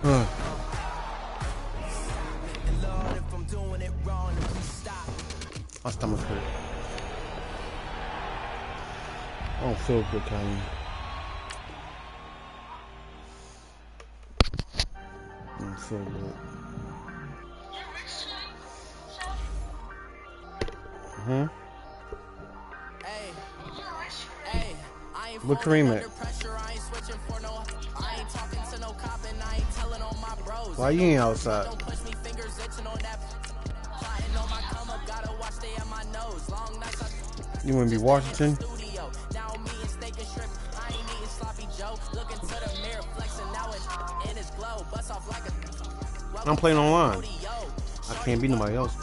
My stomach hurt. I don't feel good, Kanye. I don't feel good. What cream at? Why you ain't outside? You wanna be Washington? I'm playing online. I can't beat nobody else.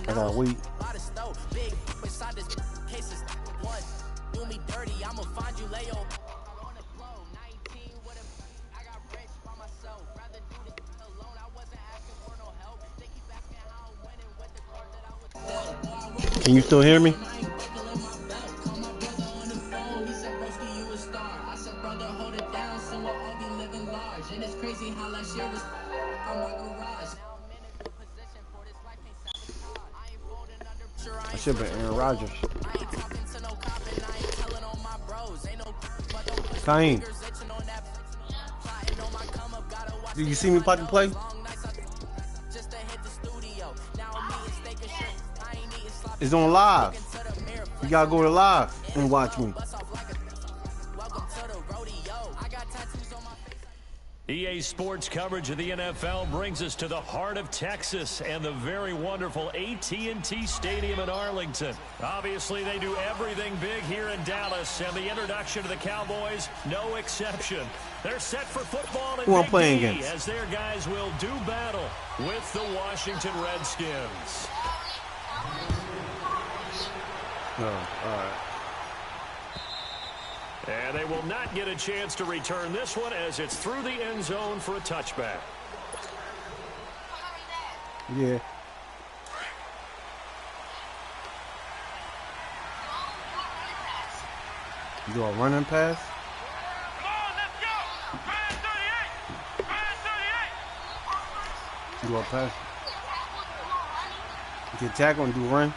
I gotta wait. Can you still hear me? I should have been Aaron Rodgers. Kaim, did you see me about to play? It's on live. You gotta go to live and watch me. EA Sports coverage of the NFL brings us to the heart of Texas and the very wonderful AT&T Stadium in Arlington. Obviously, they do everything big here in Dallas, and the introduction to the Cowboys, no exception. They're set for football in Big D as their guys will do battle with the Washington Redskins. Oh, all right. And they will not get a chance to return this one as it's through the end zone for a touchback. Yeah. You do a running pass? Come on, let's go! Pass 38! Pass 38! You do a pass? You can tackle and do run?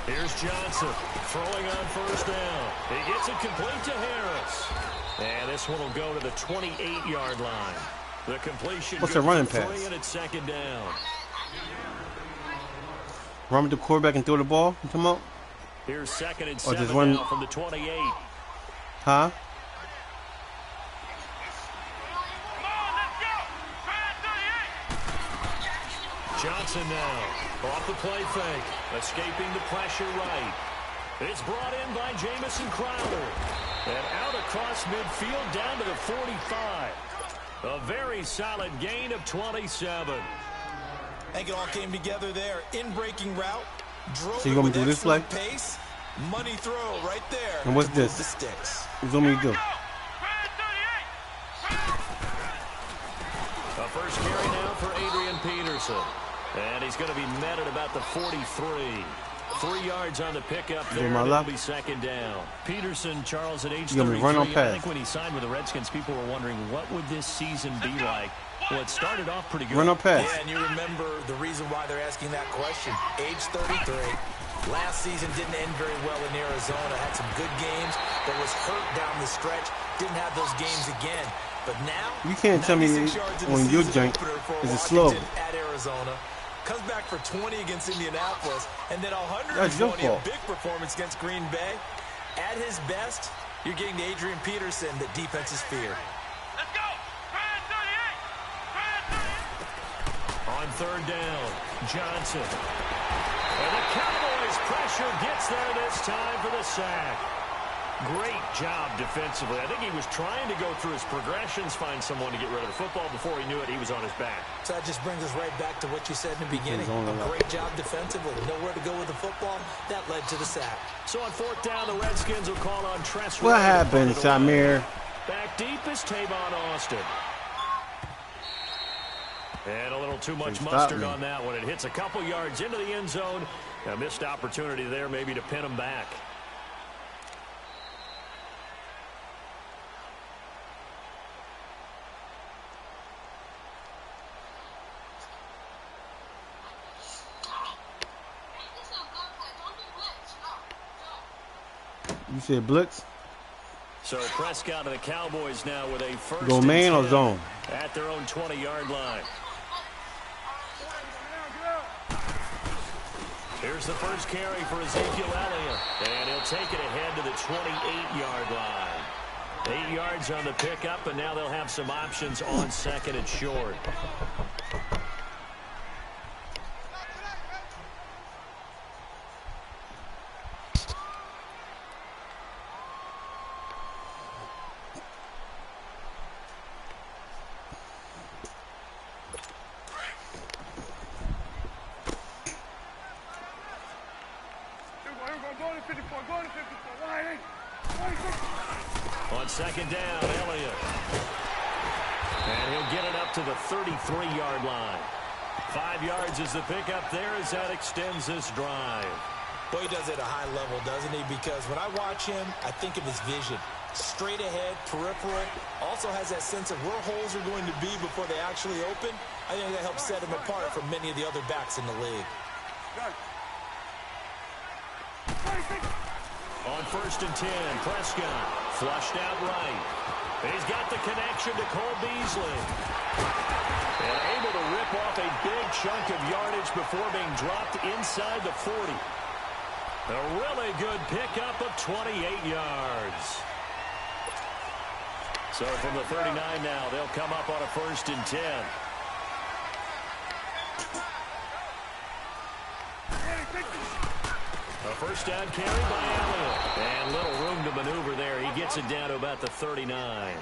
Here's Johnson throwing on first down. He gets it complete to Harris. And this one will go to the 28-yard line. The completion. What's a running pass? 3 and it's second down. Run with the quarterback and throw the ball? You talking about? Here's second and 7 now from the 28. Huh? Johnson now, off the play fake, escaping the pressure right. It's brought in by Jamison Crowder. And out across midfield down to the 45. A very solid gain of 27. I think it all came together there. In-breaking route. So you want me to do this play? Pace, money throw right there. And what's this? The sticks. What do you want me to do? A first carry now for Adrian Peterson. And he's going to be met at about the 43. 3 yards on the pickup there. It'll be second down. Peterson, Charles, at age 33. I think when he signed with the Redskins, people were wondering what would this season be like. Well, it started off pretty good. Run or pass? Yeah, and you remember the reason why they're asking that question. Age 33. Last season didn't end very well in Arizona. Had some good games, but was hurt down the stretch. Didn't have those games again. But now, you can't tell me when your junk is slow. At Arizona. Comes back for 20 against Indianapolis, and then 120, a big performance against Green Bay. At his best, you're getting to Adrian Peterson that defenses fear. Let's go! On third down, Johnson. And the Cowboys' pressure gets there this time for the sack. Great job defensively. I think he was trying to go through his progressions, find someone to get rid of the football. Before he knew it, he was on his back. So that just brings us right back to what you said in the beginning. A great job defensively. Nowhere to go with the football. That led to the sack. So on fourth down, the Redskins will call on Tress. What happened, Samir? Back deep is Tavon Austin. And a little too much mustard on that one. It hits a couple yards into the end zone. A missed opportunity there maybe to pin him back. You said blitz? So Prescott and the Cowboys now with a first Go man or 10 zone? at their own 20-yard line. Here's the first carry for Ezekiel Elliott, and he'll take it ahead to the 28-yard line. 8 yards on the pickup, and now they'll have some options on second and short. On second down, Elliott. And he'll get it up to the 33-yard line. 5 yards is the pickup there as that extends this drive. Well, he does it at a high level, doesn't he? Because when I watch him, I think of his vision. Straight ahead, peripheral. Also has that sense of where holes are going to be before they actually open. I think that helps set him apart from many of the other backs in the league. On first and 10, Prescott flushed out right. He's got the connection to Cole Beasley. And able to rip off a big chunk of yardage before being dropped inside the 40. A really good pickup of 28 yards. So from the 39 now, they'll come up on a first and 10. A first down carry by Elliott. And little room to maneuver there. He gets it down to about the 39.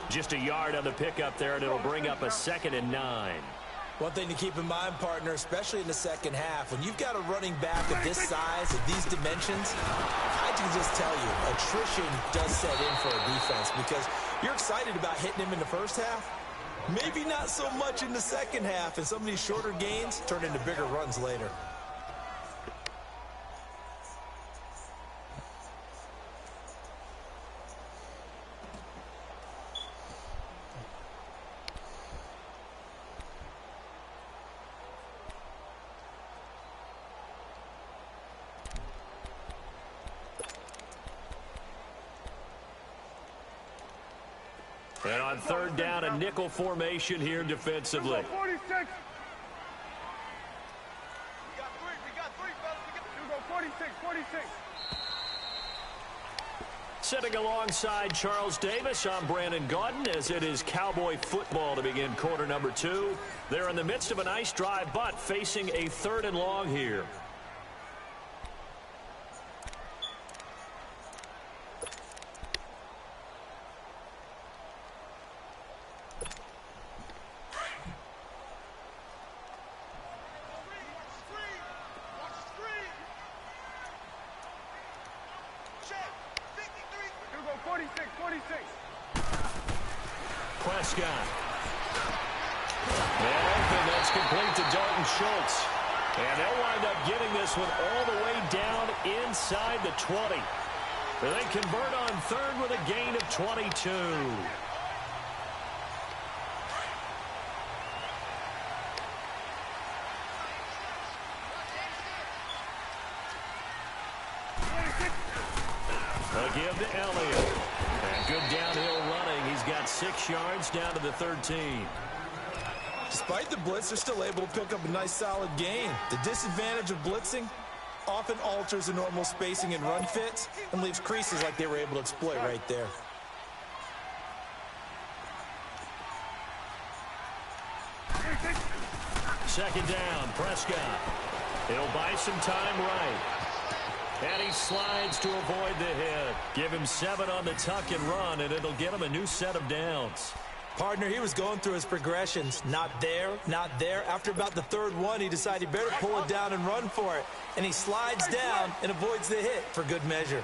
Just a yard on the pickup there, and it'll bring up a second and 9. One thing to keep in mind, partner, especially in the second half, when you've got a running back of this size, of these dimensions, I can just tell you, attrition does set in for a defense because you're excited about hitting him in the first half. Maybe not so much in the second half, and some of these shorter gains turn into bigger runs later. And on third down, a nickel formation here defensively. 46. We got three, fellas. 46. Sitting alongside Charles Davis, I'm Brandon Gaudin, as it is Cowboy football to begin quarter number 2. They're in the midst of a nice drive, but facing a third and long here. Prescott. Man open, that's complete to Dalton Schultz. And they'll wind up getting this one all the way down inside the 20. They convert on third with a gain of 22. A give to Elliott. And good downhill running. He's got 6 yards down to the 13. Despite the blitz, they're still able to pick up a nice solid gain. The disadvantage of blitzing often alters the normal spacing and run fits and leaves creases like they were able to exploit right there. Second down, Prescott. He'll buy some time right. And he slides to avoid the hit. Give him 7 on the tuck and run, and it'll get him a new set of downs. Partner, he was going through his progressions. Not there, not there. After about the third one, he decided he better pull it down and run for it. And he slides down and avoids the hit for good measure.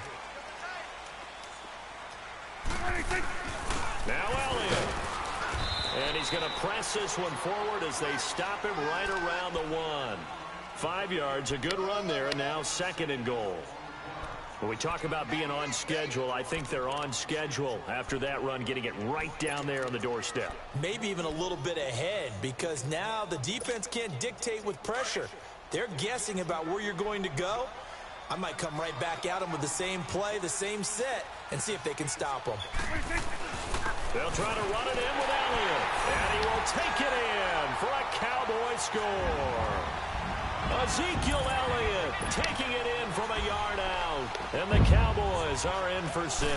Now Elliott. And he's going to press this one forward as they stop him right around the 1. 5 yards, a good run there, and now second and goal. When we talk about being on schedule, I think they're on schedule after that run, getting it right down there on the doorstep. Maybe even a little bit ahead, because now the defense can't dictate with pressure. They're guessing about where you're going to go. I might come right back at them with the same play, the same set, and see if they can stop them. They'll try to run it in with Elliott, and he will take it in for a Cowboy score. Ezekiel Elliott taking it in from a yard out, and the Cowboys are in for 6.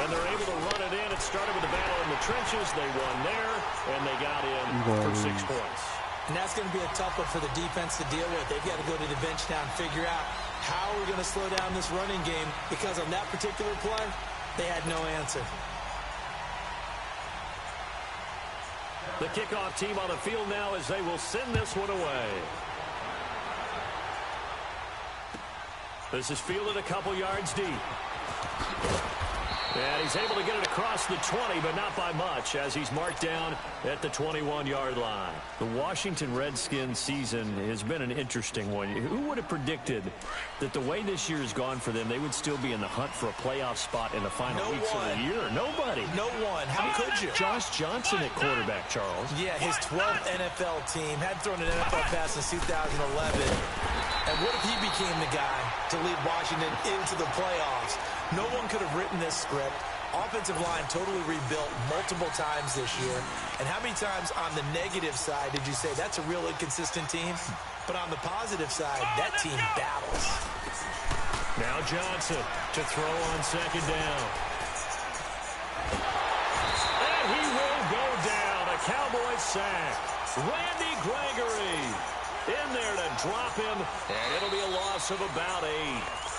And they're able to run it in. It started with a battle in the trenches. They won there, and they got in for 6 points. And that's going to be a tough one for the defense to deal with. They've got to go to the bench now and figure out how we're going to slow down this running game, because on that particular play, they had no answer. The kickoff team on the field now as they will send this one away. This is fielded a couple yards deep. And he's able to get it across the 20, but not by much, as he's marked down at the 21-yard line. The Washington Redskins season has been an interesting one. Who would have predicted that the way this year has gone for them, they would still be in the hunt for a playoff spot in the final weeks of the year? Nobody. No one. How could you? Josh Johnson at quarterback, Charles. Yeah, his 12th NFL team. Hadn't thrown an NFL pass since 2011. And what if he became the guy to lead Washington into the playoffs? No one could have written this script. Offensive line totally rebuilt multiple times this year. And how many times on the negative side did you say that's a real inconsistent team? But on the positive side, that team battles. Now Johnson to throw on second down. And he will go down. A Cowboys sack. Randy Gregory in there to drop him. And it'll be a loss of about 8.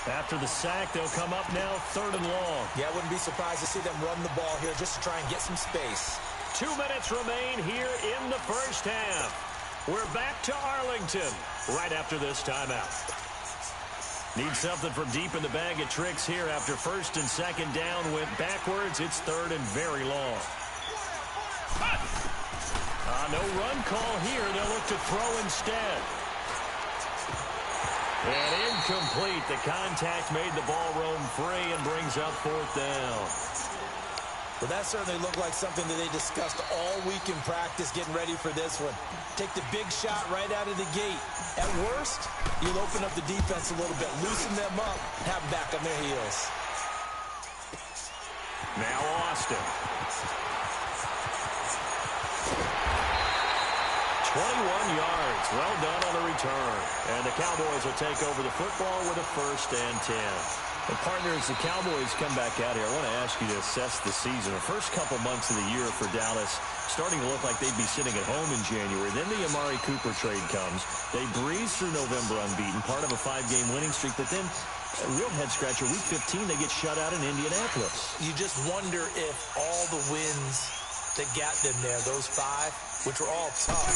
After the sack, they'll come up now 3rd and long. Yeah, I wouldn't be surprised to see them run the ball here just to try and get some space. 2 minutes remain here in the first half. We're back to Arlington right after this timeout. Need something from deep in the bag of tricks here after 1st and 2nd down went backwards. It's 3rd and very long. No run call here. They'll look to throw instead. And incomplete. The contact made the ball roam free and brings up 4th down. Well, that certainly looked like something that they discussed all week in practice getting ready for this one. Take the big shot right out of the gate. At worst, you'll open up the defense a little bit, loosen them up, and have them back on their heels. Now Austin. 21 yards. Well done on the return. And the Cowboys will take over the football with a 1st and 10. And partners, the Cowboys come back out here. I want to ask you to assess the season. The first couple months of the year for Dallas starting to look like they'd be sitting at home in January. Then the Amari Cooper trade comes. They breeze through November unbeaten, part of a 5-game winning streak. But then a real head-scratcher, Week 15, they get shut out in Indianapolis. You just wonder if all the wins that got them there, those 5, which were all tough,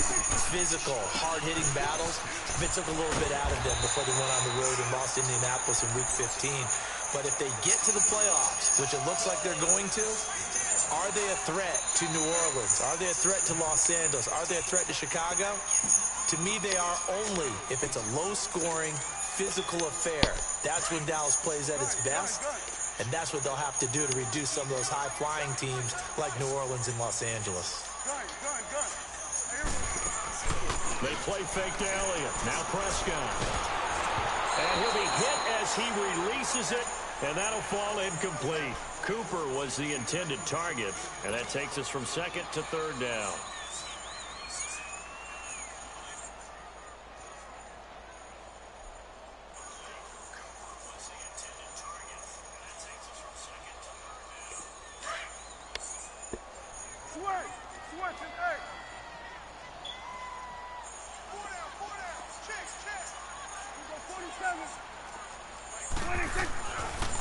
physical, hard-hitting battles, if it took a little bit out of them before they went on the road and lost Indianapolis in Week 15. But if they get to the playoffs, which it looks like they're going to, are they a threat to New Orleans? Are they a threat to Los Angeles? Are they a threat to Chicago? To me, they are only if it's a low-scoring, physical affair. That's when Dallas plays at its best. And that's what they'll have to do to reduce some of those high-flying teams like New Orleans and Los Angeles. They play fake to Elliott. Now Prescott. And he'll be hit as he releases it, and that'll fall incomplete. Cooper was the intended target, and that takes us from 2nd to 3rd down.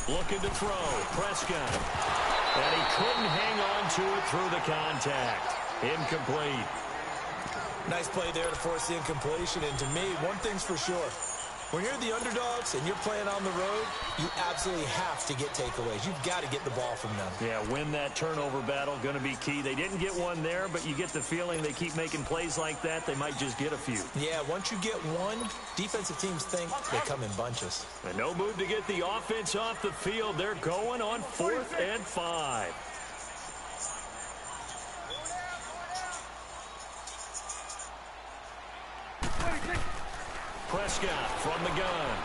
Looking to throw. Prescott. And he couldn't hang on to it through the contact. Incomplete. Nice play there to force the incompletion. And to me, one thing's for sure. When you're the underdogs and you're playing on the road, you absolutely have to get takeaways. You've got to get the ball from them. Yeah, win that turnover battle. Going to be key. They didn't get one there, but you get the feeling they keep making plays like that. They might just get a few. Yeah, once you get one, defensive teams think they come in bunches. And no move to get the offense off the field. They're going on 4th and 5. Prescott from the gun.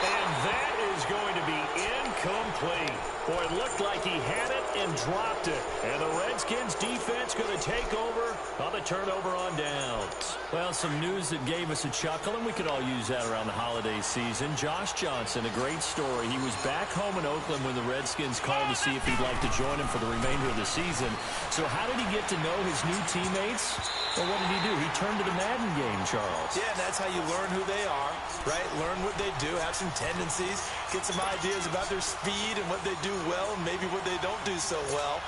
And that is going to be incomplete. Boy, it looked like he had it and dropped it. And the Redskins defense going to take over on the turnover on downs. Well, some news that gave us a chuckle, and we could all use that around the holiday season. Josh Johnson, a great story. He was back home in Oakland when the Redskins called to see if he'd like to join him for the remainder of the season. So how did he get to know his new teammates? Well, what did he do? He turned to the Madden game, Charles. Yeah, and that's how you learn who they are, right? Learn what they do, have some tendencies, get some ideas about their speed and what they do well and maybe what they don't do so well.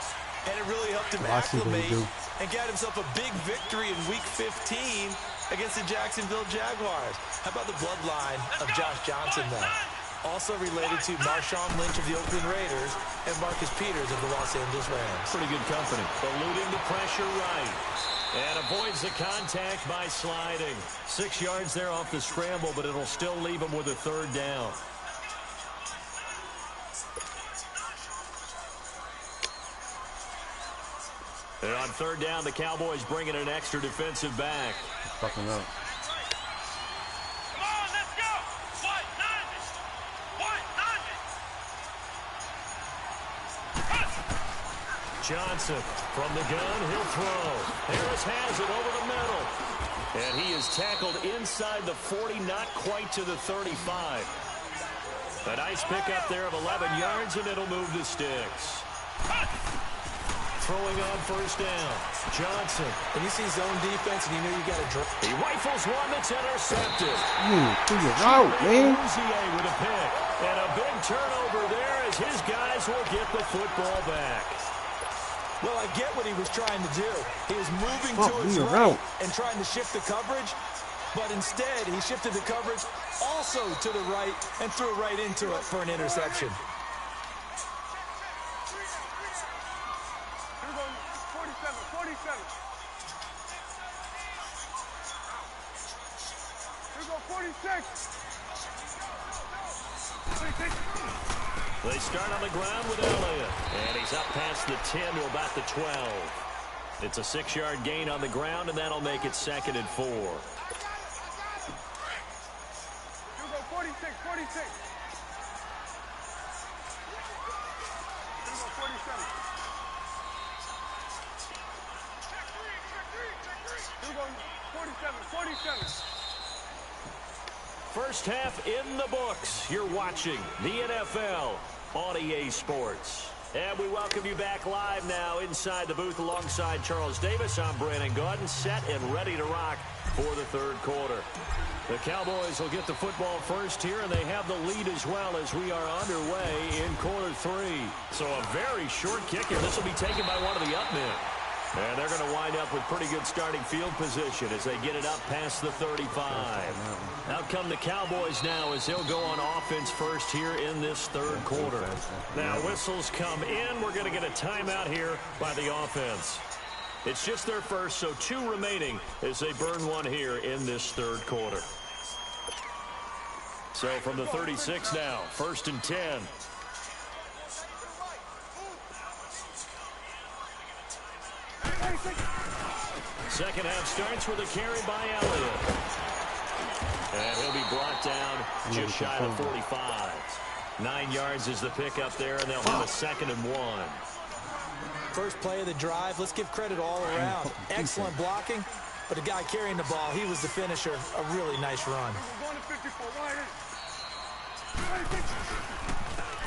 And it really helped him acclimate and get himself a big victory in Week 15 against the Jacksonville Jaguars. How about the bloodline of Josh Johnson, though? Also related to Marshawn Lynch of the Oakland Raiders and Marcus Peters of the Los Angeles Rams. Pretty good company. Eluding the pressure right. And avoids the contact by sliding. 6 yards there off the scramble, but it'll still leave him with a third down. And on third down, the Cowboys bring in an extra defensive back. Fucking up. Come on, let's go. White 90. Johnson from the gun, he'll throw. Harris has it over the middle. And he is tackled inside the 40, not quite to the 35. A nice pickup there of 11 yards, and it'll move the sticks. Throwing on first down. Johnson. And you see zone defense, and you know you got to drop. He rifles one that's intercepted. Figure it out, man. Eazy219 with a pick. And a big turnover there as his guys will get the football back. Well, I get what he was trying to do. He was moving to his right and trying to shift the coverage, but instead he shifted the coverage also to the right and threw right into it for an interception. Here we go, 47. Here we go, 46. They start on the ground with Elliott. And he's up past the 10 to about the 12. It's a 6-yard gain on the ground, and that'll make it 2nd and 4. Here we go, 46. Here we go, 47. Here we go, 47. First half in the books. You're watching the NFL on EA Sports. And we welcome you back live now inside the booth alongside Charles Davis. I'm Brandon Gaudin, set and ready to rock for the third quarter. The Cowboys will get the football first here, and they have the lead as well as we are underway in quarter 3. So a very short kick here. This will be taken by one of the up men. And they're going to wind up with pretty good starting field position as they get it up past the 35. Out come the Cowboys now as they'll go on offense first here in this third quarter. Now whistles come in. We're going to get a timeout here by the offense. It's just their first, so 2 remaining as they burn one here in this third quarter. So from the 36 now, 1st and 10. Second half starts with a carry by Elliott. And he'll be brought down just shy of 45. 9 yards is the pickup there, and they'll have a 2nd and 1. First play of the drive, let's give credit all around. Excellent blocking, but the guy carrying the ball, he was the finisher. A really nice run.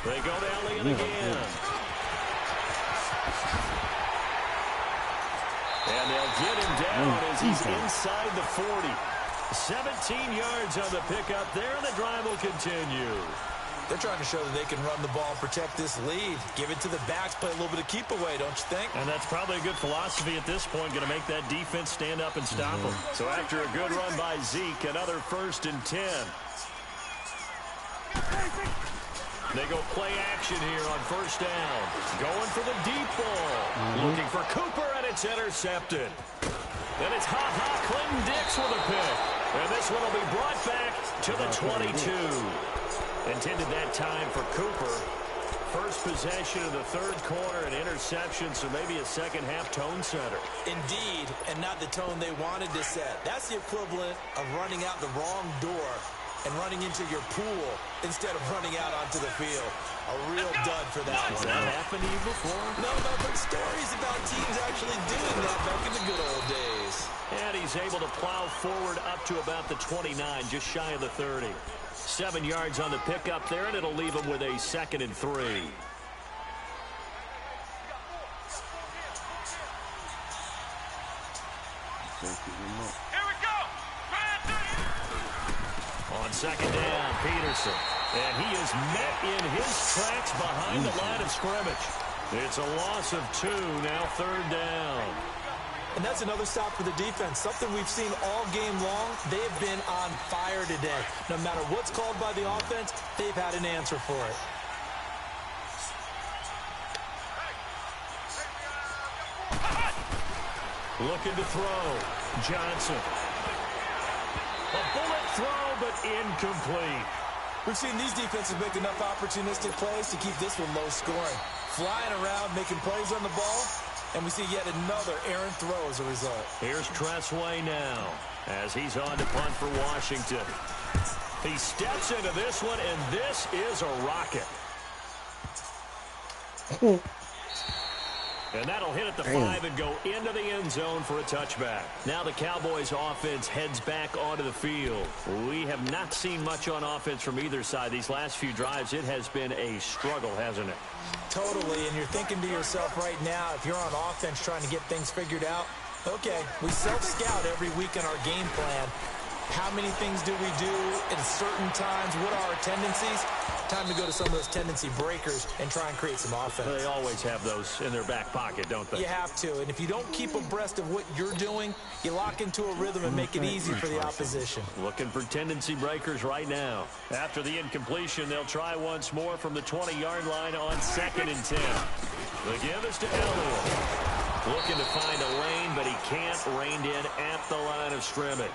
They go to Elliott again. And they'll get him down as he's inside the 40. 17 yards on the pickup there, and the drive will continue. They're trying to show that they can run the ball, protect this lead. Give it to the backs, play a little bit of keep away, don't you think? And that's probably a good philosophy at this point, going to make that defense stand up and stop them. So after a good run by Zeke, another 1st and 10. They go play action here on first down. Going for the deep ball. Looking for Cooper, and it's intercepted. Then it's Clinton Dix with a pick. And this one will be brought back to the 22. Intended that time for Cooper. First possession of the third quarter, an interception, so maybe a second-half tone setter. Indeed, and not the tone they wanted to set. That's the equivalent of running out the wrong door and running into your pool instead of running out onto the field. A real dud for that one. Has that happened to you before? No, but stories about teams actually doing that back in the good old days. And he's able to plow forward up to about the 29, just shy of the 30. 7 yards on the pickup there, and it'll leave him with a 2nd and 3. Here we go. On 2nd down, Peterson. And he is met in his tracks behind the line of scrimmage. It's a loss of 2, now 3rd down. And that's another stop for the defense. Something we've seen all game long. They've been on fire today. No matter what's called by the offense, they've had an answer for it. Looking to throw. Johnson. A bullet throw, but incomplete. We've seen these defenses make enough opportunistic plays to keep this one low scoring. Flying around, making plays on the ball. And we see yet another errant throw as a result. Here's Tressway now as he's on to punt for Washington. He steps into this one, and this is a rocket. And that'll hit at the 5 and go into the end zone for a touchback. Now the Cowboys offense heads back onto the field. We have not seen much on offense from either side. These last few drives, it has been a struggle, hasn't it? Totally, and you're thinking to yourself right now, if you're on offense trying to get things figured out, okay, we self-scout every week in our game plan. How many things do we do at certain times? What are our tendencies? Time to go to some of those tendency breakers and try and create some offense. They always have those in their back pocket, don't they? You have to, and if you don't keep abreast of what you're doing, you lock into a rhythm and make it easy for the opposition. Looking for tendency breakers right now. After the incompletion, they'll try once more from the 20-yard line on 2nd and 10. The give is to Elliott. Looking to find a lane, but he can't. Reined in at the line of scrimmage.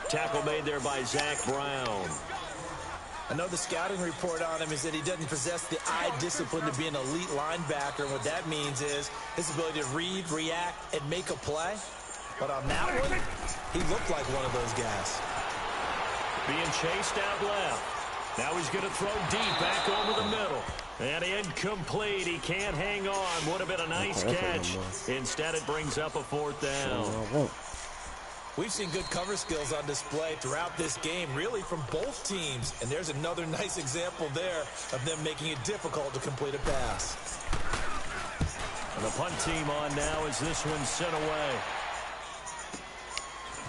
Tackle made there by Zach Brown. I know the scouting report on him is that he doesn't possess the eye discipline to be an elite linebacker. And what that means is his ability to read, react, and make a play. But on that one, he looked like one of those guys. Being chased out left. Now he's going to throw deep back over the middle. And incomplete. He can't hang on. Would have been a nice catch. Instead, it brings up a 4th down. We've seen good cover skills on display throughout this game, really from both teams. And there's another nice example there of them making it difficult to complete a pass. And the punt team on now as this one's sent away.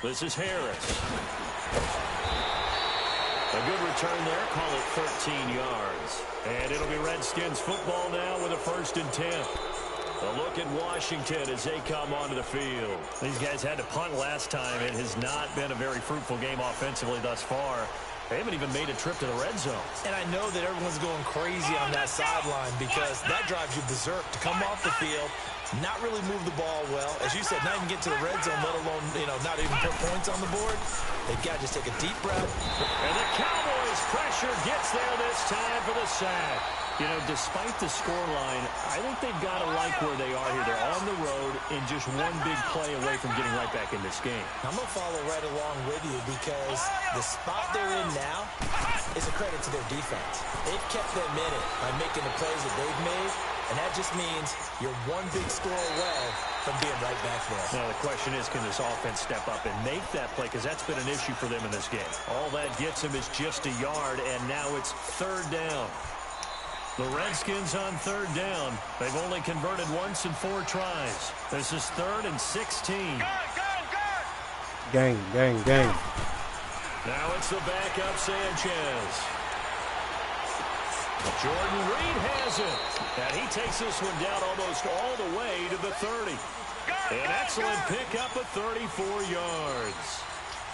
This is Harris. A good return there, call it 13 yards. And it'll be Redskins football now with a 1st and 10. A look at Washington as they come onto the field. These guys had to punt last time. It has not been a very fruitful game offensively thus far. They haven't even made a trip to the red zone. And I know that everyone's going crazy on that sideline because that drives you berserk to come off the field, not really move the ball well. As you said, not even get to the red zone, let alone, not even put points on the board. They've got to just take a deep breath. And the Cowboys pressure gets there this time for the sack. Despite the scoreline, I think they've got to like where they are here. They're on the road and just one big play away from getting right back in this game. I'm going to follow right along with you because the spot they're in now is a credit to their defense. They've kept them in it by making the plays that they've made, and that just means you're one big score away from being right back there. Now, the question is, can this offense step up and make that play? Because that's been an issue for them in this game. All that gets them is just a yard, and now it's 3rd down. The Redskins on 3rd down. They've only converted once in 4 tries. This is 3rd and 16. Gang. Now it's the backup Sanchez. Jordan Reed has it. And he takes this one down almost all the way to the 30. An excellent pickup of 34 yards.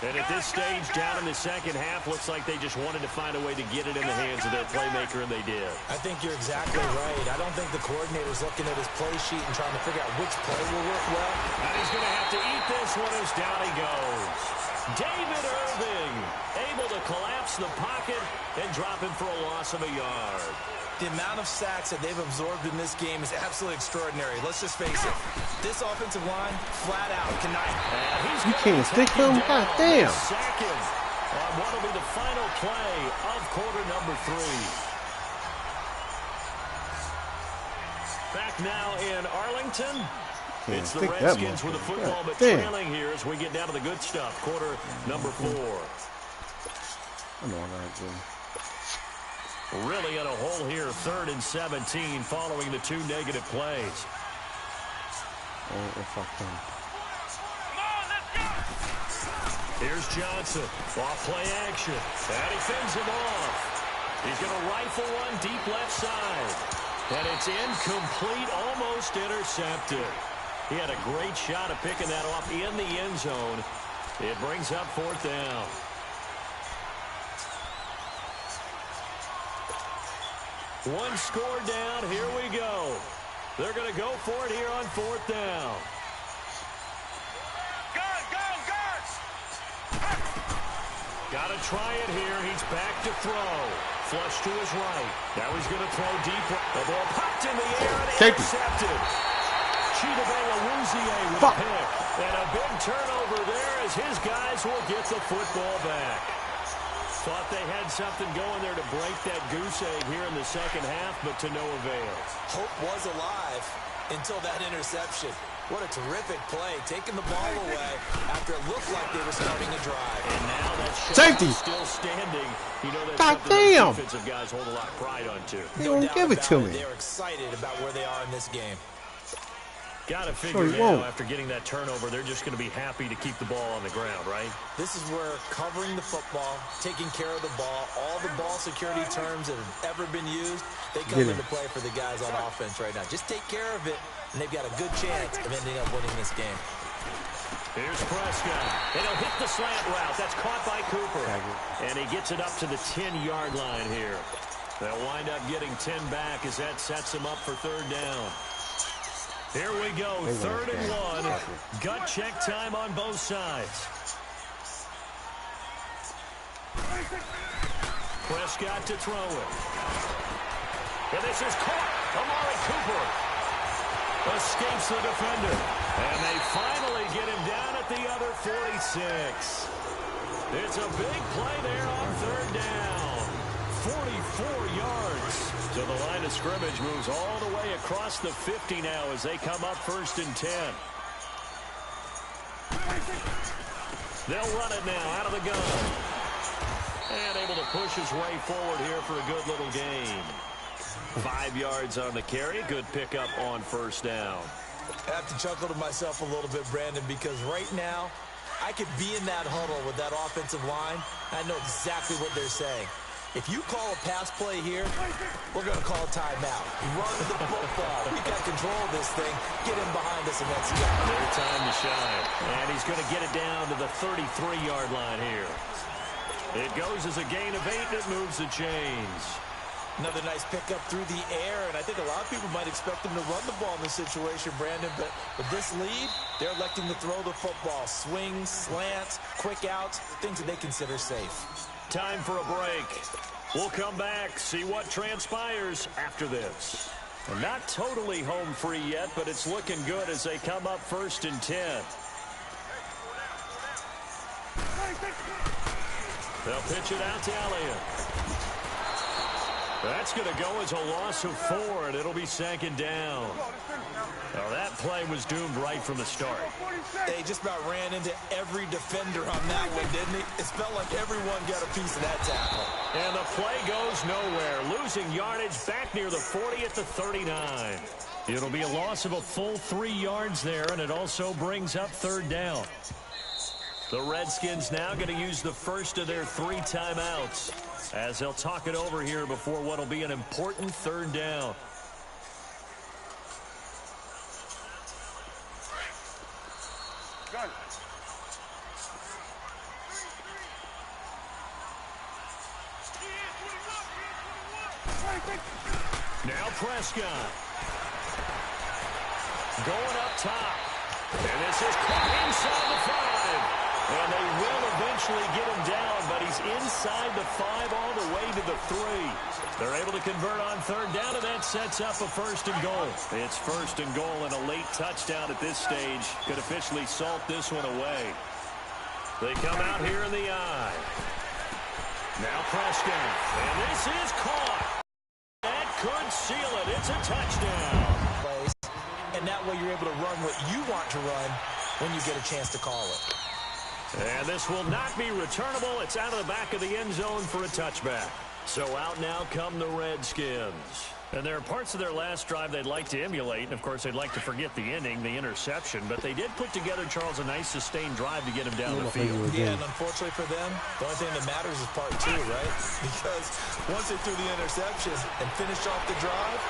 And at this stage, down in the second half, looks like they just wanted to find a way to get it in the hands of their playmaker, and they did. I think you're exactly right. I don't think the coordinator's looking at his play sheet and trying to figure out which play will work well. And he's going to have to eat this one as down he goes. David Irving able to collapse the pocket and drop him for a loss of a yard. The amount of sacks that they've absorbed in this game is absolutely extraordinary. Let's just face it. This offensive line, flat out, cannot. You can't stick him? God damn. Second on what will be the final play of quarter number 3. Back now in Arlington. It's the Redskins with the football, but trailing here as we get down to the good stuff. Quarter number 4. I know that, dude. Really in a hole here, 3rd and 17 following the 2 negative plays. Oh, if I can. Here's Johnson. Off play action. And he fends him off. He's going to rifle one deep left side. And it's incomplete, almost intercepted. He had a great shot at picking that off in the end zone. It brings up 4th down. One score down. Here we go. They're going to go for it here on 4th down. Got to try it here. He's back to throw. Flush to his right. Now he's going to throw deep. The ball popped in the air and intercepted. Chidobe-Awuzie with a pick. And a big turnover there as his guys will get the football back. Thought they had something going there to break that goose egg here in the second half, but to no avail. Hope was alive until that interception. What a terrific play, taking the ball away after it looked like they were starting a drive. And now that safety still standing. You know that's God something damn. those defensive guys hold a lot of pride on too. They don't give it to me. They're excited about where they are in this game. Got to figure now after getting that turnover, they're just going to be happy to keep the ball on the ground, right? This is where covering the football, taking care of the ball, all the ball security terms that have ever been used, they come into play for the guys on offense right now. Just take care of it, and they've got a good chance of ending up winning this game. Here's Prescott. And he'll hit the slant route. That's caught by Cooper. And he gets it up to the 10-yard line here. They'll wind up getting 10 back as that sets him up for 3rd down. Here we go, 3rd and 1. Gut check time on both sides. Prescott to throw it. And this is caught. Amari Cooper escapes the defender. And they finally get him down at the other 46. It's a big play there on 3rd down. 44 yards. So the line of scrimmage moves all the way across the 50 now as they come up 1st and 10. They'll run it now out of the gun. And able to push his way forward here for a good little gain. 5 yards on the carry. Good pickup on 1st down. I have to chuckle to myself a little bit, Brandon, because right now I could be in that huddle with that offensive line. I know exactly what they're saying. If you call a pass play here, we're going to call a timeout. Run the football. We got control of this thing. Get him behind us and let's go. Their time to shine. And he's going to get it down to the 33-yard line here. It goes as a gain of 8 and it moves the chains. Another nice pickup through the air, and I think a lot of people might expect him to run the ball in this situation, Brandon, but with this lead, they're electing to throw the football. Swings, slants, quick outs, things that they consider safe. Time for a break. We'll come back, see what transpires after this. We're not totally home free yet, but it's looking good as they come up 1st and 10. They'll pitch it out to Elliott. That's going to go as a loss of 4, and it'll be 2nd down. Now that play was doomed right from the start. They just about ran into every defender on that one, didn't he? It felt like everyone got a piece of that tackle. And the play goes nowhere. Losing yardage back near the 40 at the 39. It'll be a loss of a full 3 yards there, and it also brings up 3rd down. The Redskins now going to use the first of their 3 timeouts as they'll talk it over here before what will be an important 3rd down. Now Prescott. Going up top. And this is caught inside the 5. And they will eventually get him down, but he's inside the 5 all the way to the 3. They're able to convert on third down, and that sets up a first and goal. It's first and goal, and a late touchdown at this stage could officially salt this one away. They come out here in the eye. Now Preston, and this is caught. That could seal it. It's a touchdown. And that way you're able to run what you want to run when you get a chance to call it. And this will not be returnable. It's out of the back of the end zone for a touchback. So out now come the Redskins. And there are parts of their last drive they'd like to emulate. And, of course, they'd like to forget the ending, the interception. But they did put together, Charles, a nice sustained drive to get him down the field. Yeah, and unfortunately for them, the only thing that matters is part 2, right? Because once they threw the interception and finished off the drive,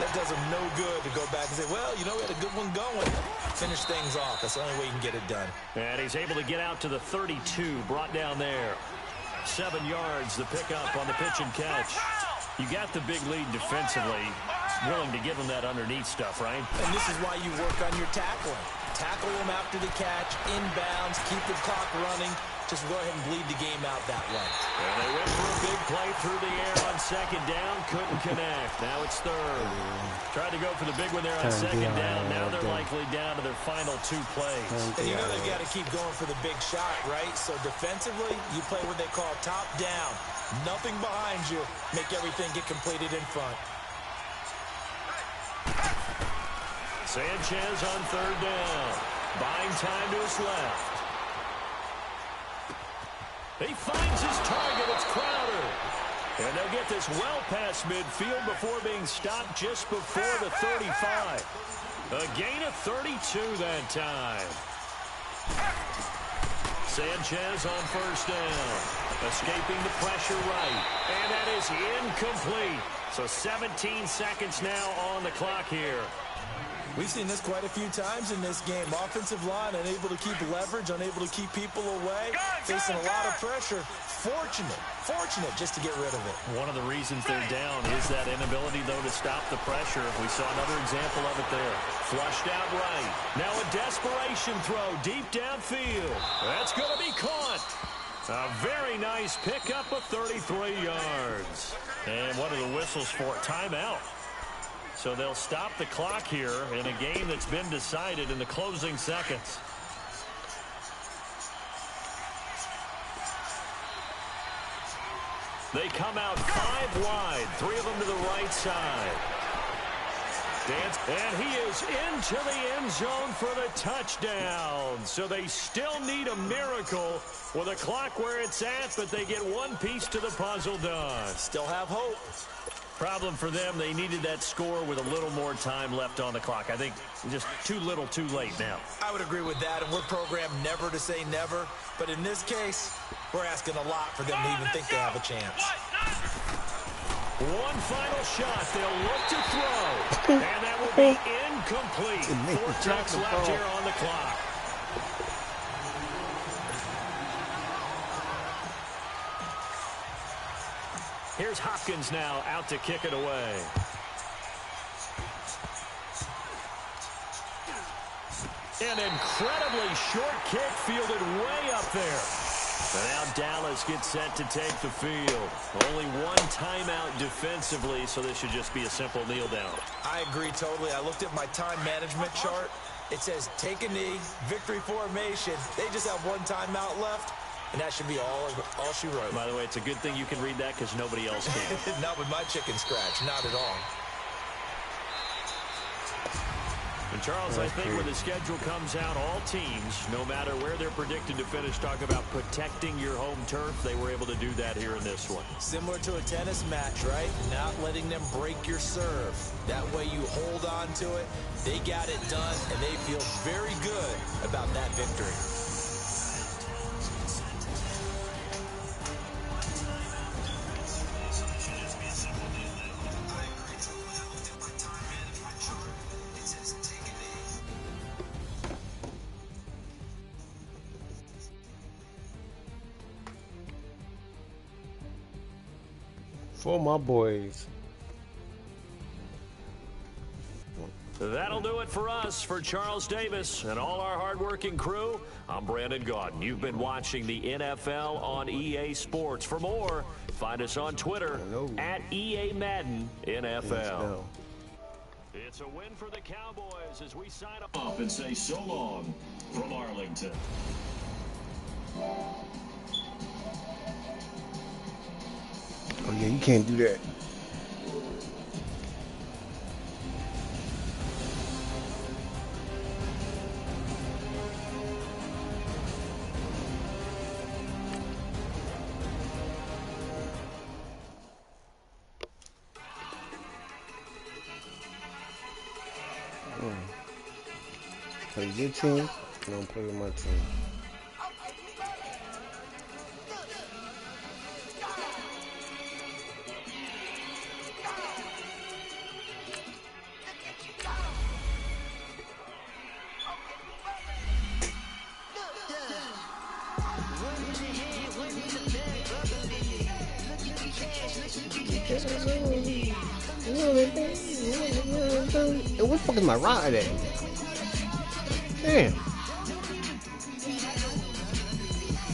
that does them no good to go back and say, well, you know, we had a good one going. Finish things off. That's the only way you can get it done. And he's able to get out to the 32, brought down there. 7 yards, the pickup on the pitch and catch. You got the big lead defensively, willing to give them that underneath stuff, right? And this is why you work on your tackling. Tackle them after the catch, inbounds, keep the clock running. Just go ahead and bleed the game out that way. And they went for a big play through the air on second down. Couldn't connect. Now it's third. Tried to go for the big one there on second down. Now they're likely down to their final 2 plays. And you know they've got to keep going for the big shot, right? So defensively, you play what they call top down. Nothing behind you. Make everything get completed in front. Sanchez on third down. Buying time to his left. He finds his target. It's Crowder. And they'll get this well past midfield before being stopped just before the 35. A gain of 32 that time. Sanchez on first down. Escaping the pressure right. And that is incomplete. So 17 seconds now on the clock here. We've seen this quite a few times in this game. Offensive line unable to keep leverage, unable to keep people away, facing a lot of pressure. Fortunate just to get rid of it. One of the reasons they're down is that inability, though, to stop the pressure. We saw another example of it there. Flushed out right. Now a desperation throw deep downfield. That's going to be caught. A very nice pickup of 33 yards. And what are the whistles for? Timeout. So they'll stop the clock here in a game that's been decided in the closing seconds. They come out 5 wide, 3 of them to the right side. And he is into the end zone for the touchdown. So they still need a miracle with a clock where it's at, but they get one piece to the puzzle done. Still have hope. Problem for them, they needed that score with a little more time left on the clock. I think just too little, too late now. I would agree with that, and we're programmed never to say never. But in this case, we're asking a lot for them to even think they have a chance. One final shot. They'll look to throw. And that will be incomplete. 4 ticks left here on the clock. Here's Hopkins now out to kick it away. An incredibly short kick fielded way up there. And now Dallas gets set to take the field. Only one timeout defensively, so this should just be a simple kneel down. I agree totally. I looked at my time management chart. It says take a knee, victory formation. They just have one timeout left. And that should be all she wrote. By the way, it's a good thing you can read that because nobody else can. Not with my chicken scratch. Not at all. And Charles, I think when the schedule comes out, all teams, no matter where they're predicted to finish, talk about protecting your home turf. They were able to do that here in this one. Similar to a tennis match, right? Not letting them break your serve. That way you hold on to it. They got it done, and they feel very good about that victory. For my boys. That'll do it for us. For Charles Davis and all our hardworking crew, I'm Brandon Gaudin. You've been watching the NFL on EA Sports. For more, find us on Twitter at EA Madden NFL. It's a win for the Cowboys as we sign up and say so long from Arlington. Oh, yeah, you can't do that. Play your team, I don't play with my team. What the fuck is my ride at? Damn.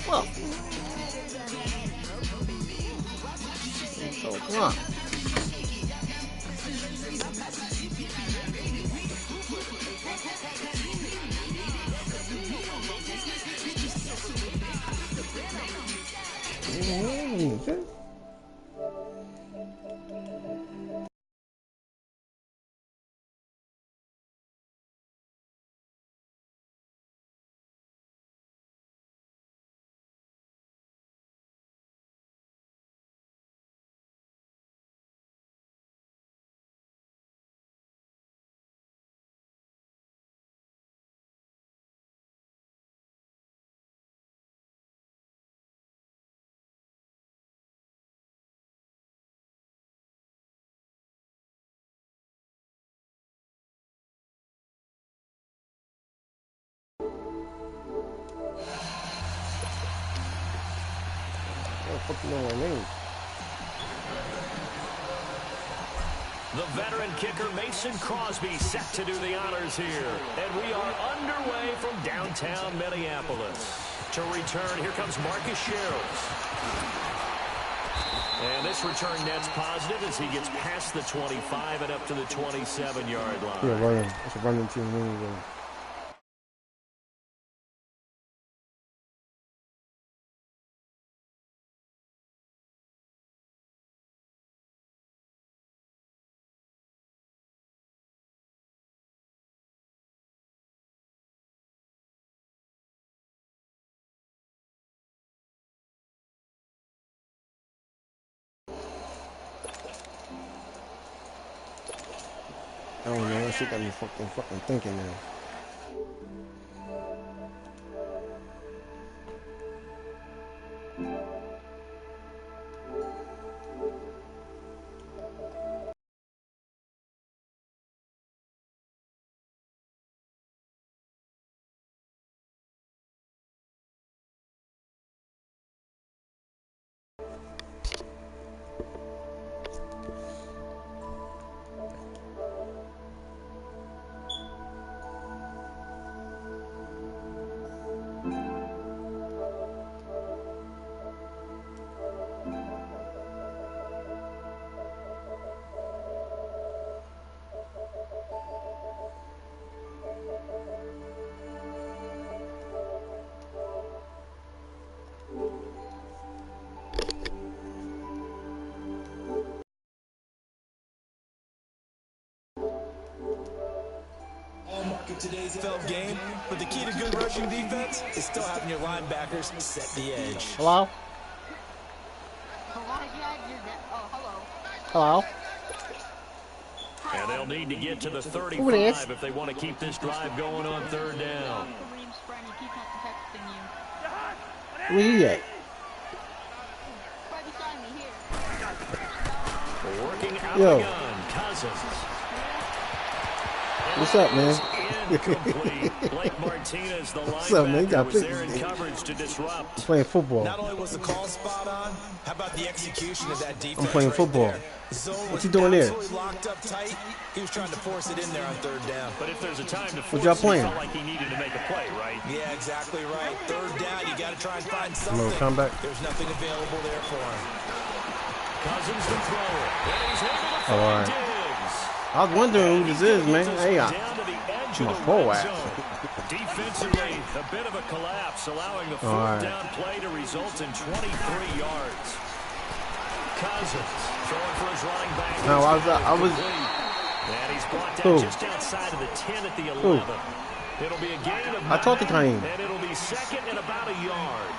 Well. So come on. What know what I mean? The veteran kicker Mason Crosby set to do the honors here. And we are underway from downtown Minneapolis. To return, here comes Marcus Sherrills. And this return net's positive as he gets past the 25 and up to the 27-yard line. Yeah, running. It's a running team anyway. I don't know, that shit got me fucking thinking now. Today's NFL game, but the key to good rushing defense is still having your linebackers set the edge. Hello? Hello? And they'll need to get to the 35 if they want to keep this drive going on third down. Where you at? Working out the gun, Cousins. What's up, man? Incomplete. Blake Martinez, the What's up, man? You linebacker, gotta was play there this in game. coverage to disrupt. I'm playing football. Not only was the call spot on, how about the execution of that defense? I'm playing right football. there? Zone What was you doing there? absolutely locked up tight. He was trying to force it in there on third down. But if there's a time to What force, y'all he playing? felt like he needed to make a play, right? Yeah, exactly right. Third down, you got to try and find something. Little comeback. There's nothing available there for him. Cousins to throw it. And he's able to Oh, find all right. Diggs. I was wondering who this is, man. Hey, Down to the edge of my the full red ass. zone. Defensively, a bit of a collapse, allowing the All right. fourth down play to result in 23 yards. Cousins throwing for his running back. No, I was. And he's brought down Who? just outside of the 10 at the 11. Who? It'll be a gain of I talked to 9, Kareem. and it'll be second and about a yard.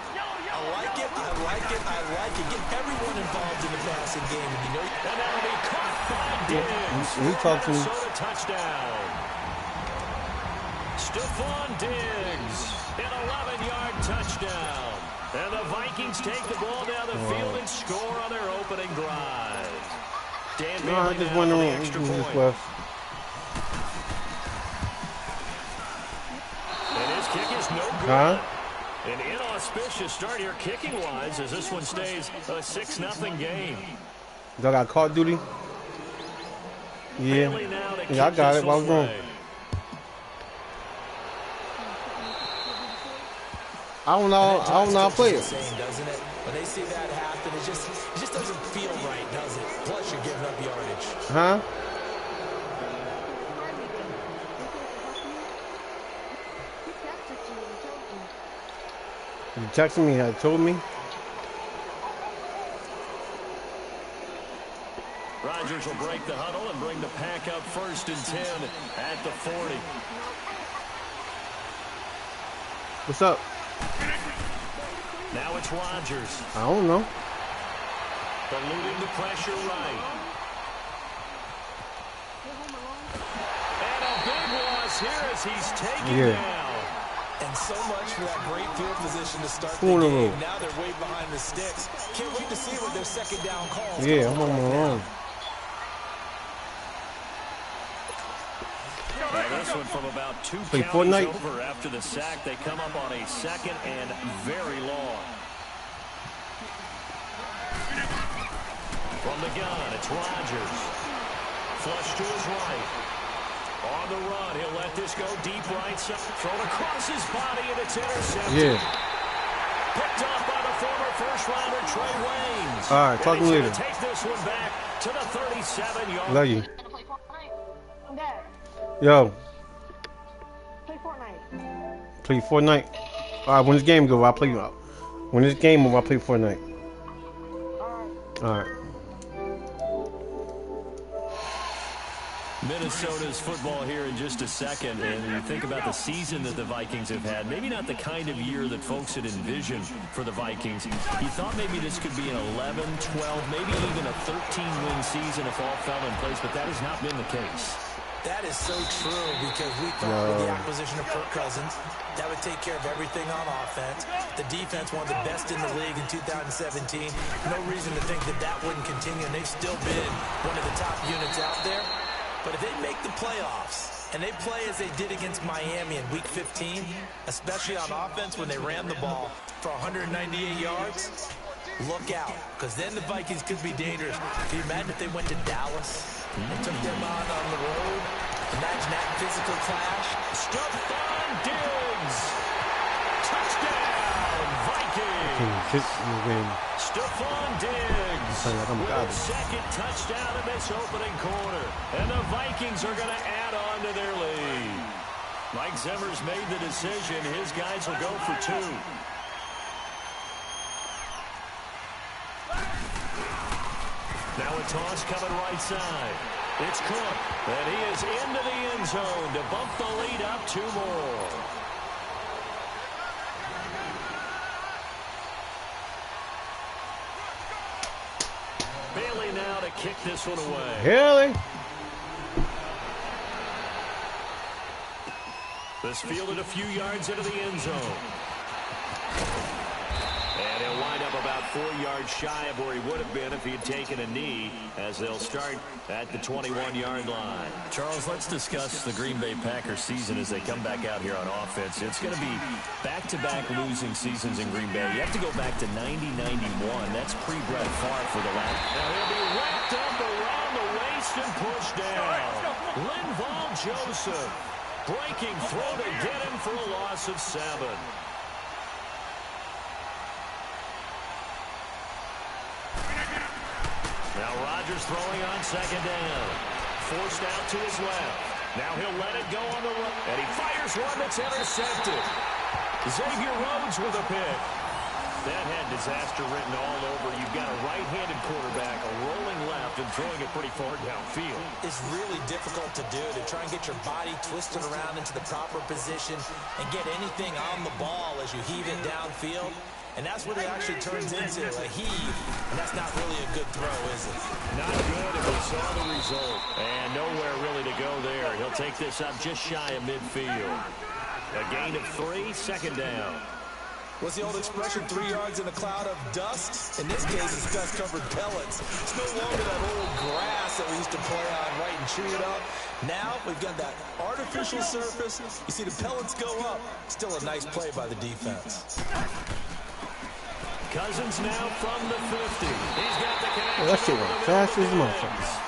I like it, I like it, I like it. Get everyone involved in the passing game. And you know, And that'll be caught by Diggs. He talked to me. Minnesota touchdown. Stephon Diggs, an 11-yard touchdown. And the Vikings take the ball down the field and score on their opening drive. Dan No, I Bailey just now wondering with who the extra this point. was. And his kick is no good. Huh? An inauspicious start here kicking-wise as this one stays a 6-0 game. Do I got Call of Duty? Yeah. Bailey now to Yeah, I kick got this it. What I one was doing? away. I don't know how to play it. insane, doesn't it? When they see that happen, it just doesn't feel right, does it? Plus, you're giving up yardage. Huh? You texted me, told me. Rodgers will break the huddle and bring the pack up 1st and 10 at the 40. What's up? Now it's Rodgers. I don't know. Eluding the pressure right. And a big loss here as he's taken down. And so much for that great field position to start the Corner game. roll. Now they're way behind the sticks. Can't wait to see what their second down calls. Yeah, I'm on my own. Now this one from about 2 Play counties Fortnite? over after the sack. They come up on a 2nd and very long. From the gun, it's Rodgers. Flush to his right. On the run, he'll let this go deep right side. Thrown across his body, and it's intercepted. Yeah. Picked off by the former first-rounder Trey Waynes. All right, talk to you And later. he's gonna take this one back to the 37-yard. Love you. Play Fortnite? I'm dead. Yo, Play Fortnite. play Fortnite. All right, when this game go, I'll play. When this game over, I'll play Fortnite. All right. Minnesota's football here in just a second, and you think about the season that the Vikings have had. Maybe not the kind of year that folks had envisioned for the Vikings. You thought maybe this could be an 11, 12, maybe even a 13-win season if all fell in place, but that has not been the case. That is so true because we thought with the acquisition of Kirk Cousins, that would take care of everything on offense. The defense, one of the best in the league in 2017. No reason to think that that wouldn't continue, and they've still been one of the top units out there. But if they make the playoffs and they play as they did against Miami in Week 15, especially on offense when they ran the ball for 198 yards, look out, because then the Vikings could be dangerous. Can you imagine if they went to Dallas and took them on the road? Imagine that physical clash. Stephon Diggs. Touchdown, Vikings. Stephon Diggs Like I'm with garbage. a second touchdown in this opening quarter. And the Vikings are going to add on to their lead. Mike Zimmer's made the decision. His guys will go for 2. Now a toss coming right side. It's Cook, and he is into the end zone to bump the lead up 2 more. Bailey now to kick this one away. Really? This fielded a few yards into the end zone. And he'll wind up about 4 yards shy of where he would have been if he had taken a knee, as they'll start at the 21-yard line. Charles, let's discuss the Green Bay Packers season as they come back out here on offense. It's going to be back-to-back losing seasons in Green Bay. You have to go back to 90-91. That's pre-Brett Favre for the last. Now he'll be wrapped up around the waist and pushed down. Linval Joseph breaking through to get him for a loss of 7. Now Rodgers throwing on 2nd down. Forced out to his left. Now he'll let it go on the right. And he fires one that's intercepted. Xavier Rhodes with a pick. That had disaster written all over. You've got a right-handed quarterback, a rolling left, and throwing it pretty far downfield. It's really difficult to do, to try and get your body twisted around into the proper position and get anything on the ball as you heave it downfield. And that's what it actually turns into, a heave. And that's not really a good throw, is it? Not good if we saw the result. And nowhere really to go there. He'll take this up just shy of midfield. A gain of 3, 2nd down. What's the old expression, 3 yards in a cloud of dust? In this case, it's dust-covered pellets. It's no longer that old grass that we used to play on, right, and chew it up. Now, we've got that artificial surface. You see the pellets go up. Still a nice play by the defense. Cousins now from the 50. He's got the connection. Well, that shit went fast as motherfuckers.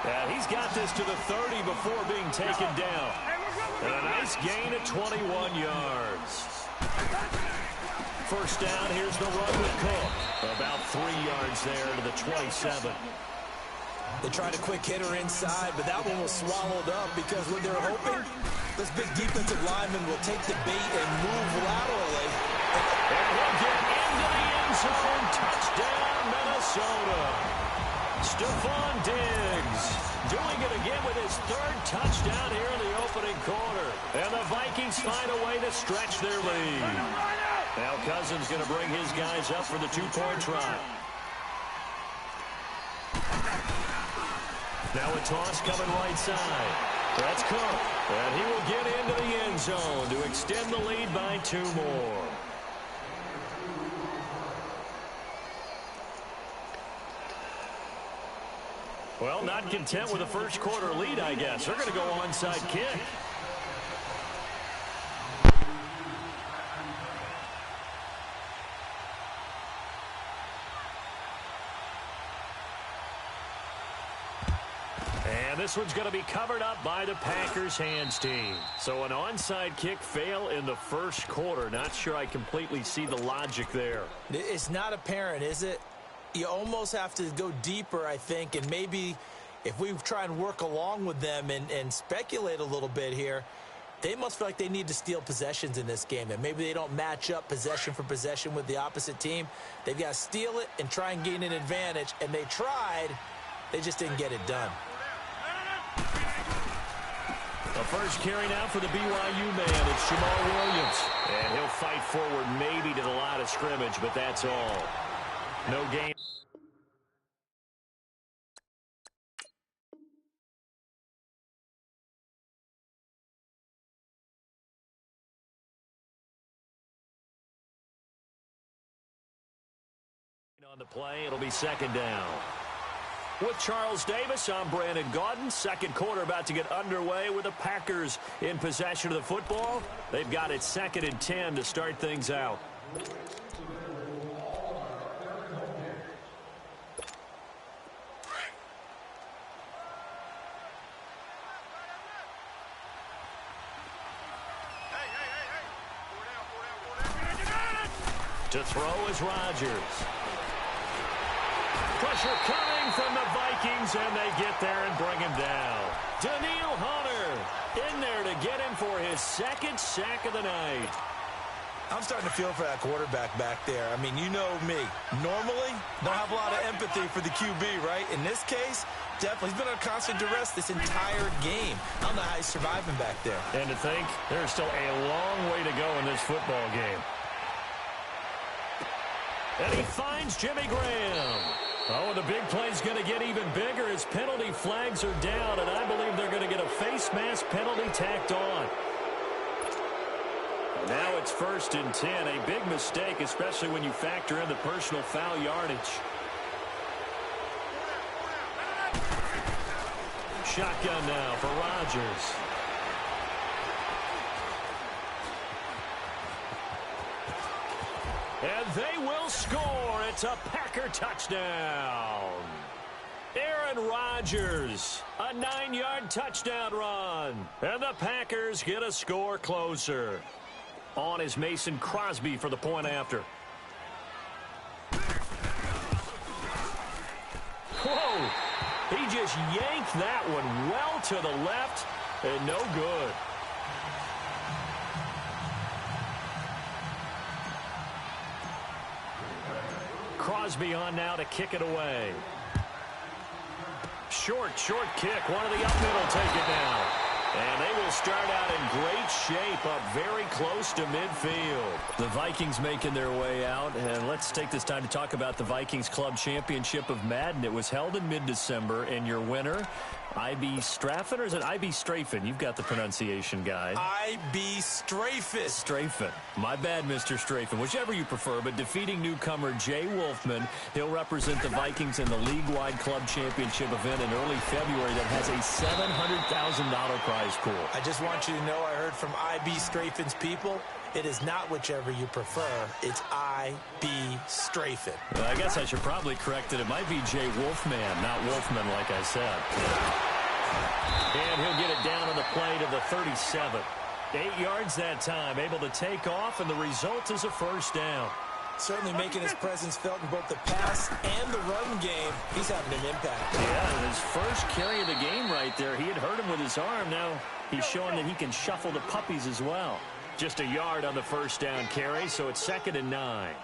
Yeah, he's got this to the 30 before being taken down. And a nice gain of 21 yards. First down, here's the run with Cook. About 3 yards there to the 27. They tried a quick hitter inside, but that one was swallowed up because what they're hoping, this big defensive lineman will take the bait and move laterally. And he'll get into the end zone. Touchdown, Minnesota. Stephon Diggs doing it again with his 3rd touchdown here in the opening quarter. And the Vikings find a way to stretch their lead. Now Cousins going to bring his guys up for the 2-point try. Now a toss coming right side. That's Cook. And he will get into the end zone to extend the lead by 2 more. Well, not content with a first quarter lead, I guess. They're going to go onside kick. And this one's going to be covered up by the Packers hands team. So an onside kick fail in the first quarter. Not sure I completely see the logic there. It's not apparent, is it? You almost have to go deeper, I think, and maybe if we try and work along with them and speculate a little bit here, they must feel like they need to steal possessions in this game, and maybe they don't match up possession for possession with the opposite team. They've got to steal it and try and gain an advantage, and they tried. They just didn't get it done. The first carry now for the BYU man. It's Jamal Williams. And he'll fight forward maybe to the line of scrimmage, but that's all. No gain. On the play, it'll be 2nd down. With Charles Davis, I'm Brandon Gaudin. Second quarter about to get underway with the Packers in possession of the football. They've got it 2nd and 10 to start things out. To throw is Rodgers. Pressure coming from the Vikings, and they get there and bring him down. Danielle Hunter in there to get him for his 2nd sack of the night. I'm starting to feel for that quarterback back there. I mean, you know me. Normally, don't have a lot of empathy for the QB, right? In this case, definitely. He's been on constant duress this entire game. I don't know how he's surviving back there. And to think, there's still a long way to go in this football game. And he finds Jimmy Graham. Oh, and the big play's going to get even bigger as penalty flags are down, and I believe they're going to get a face mask penalty tacked on. Now it's 1st and 10. A big mistake, especially when you factor in the personal foul yardage. Shotgun now for Rodgers. And they will score. It's a Packer touchdown. Aaron Rodgers, a 9-yard touchdown run. And the Packers get a score closer. On is Mason Crosby for the point after. Whoa! He just yanked that one well to the left and no good. Crosby on now to kick it away. Short kick. One of the up middle take it down. And they will start out in great shape, up very close to midfield. The Vikings making their way out. And let's take this time to talk about the Vikings Club Championship of Madden. It was held in mid-December, and your winner, I.B. Straffen, or is it I.B. Strafen? You've got the pronunciation guide. I.B. Strafen. Strafen. My bad, Mr. Strafen. Whichever you prefer, but defeating newcomer Jay Wolfman. He'll represent the Vikings in the league-wide club championship event in early February that has a $700,000 prize pool. I just want you to know I heard from I.B. Strafen's people. It is not whichever you prefer. It's I.B. Strafen. Well, I guess I should probably correct it. It might be Jay Wolfman, not Wolfman, like I said. And he'll get it down on the play to the 37. 8 yards that time, able to take off, and the result is a first down. Certainly making his presence felt in both the pass and the run game. He's having an impact. Yeah, his first carry of the game right there. He had hurt him with his arm. Now he's showing that he can shuffle the puppies as well. Just a yard on the first down carry, so it's 2nd and 9.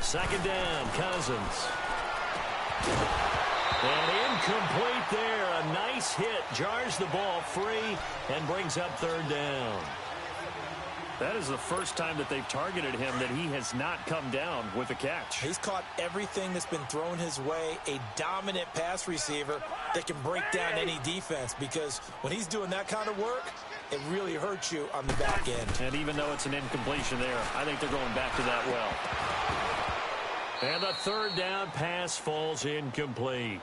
2nd down, Cousins. And incomplete there. A nice hit. Jars the ball free and brings up 3rd down. That is the first time that they've targeted him that he has not come down with a catch. He's caught everything that's been thrown his way. A dominant pass receiver that can break down any defense, because when he's doing that kind of work, it really hurts you on the back end. And even though it's an incompletion there, I think they're going back to that well. And the 3rd down pass falls incomplete.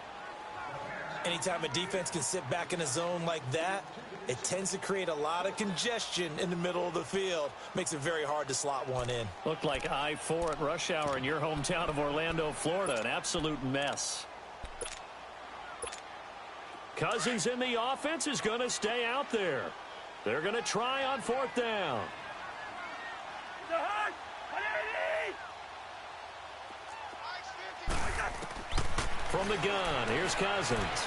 Anytime a defense can sit back in a zone like that, it tends to create a lot of congestion in the middle of the field. Makes it very hard to slot one in. Looked like I-4 at rush hour in your hometown of Orlando, Florida. An absolute mess. Cousins in the offense is going to stay out there. They're going to try on 4th down. From the gun, here's Cousins.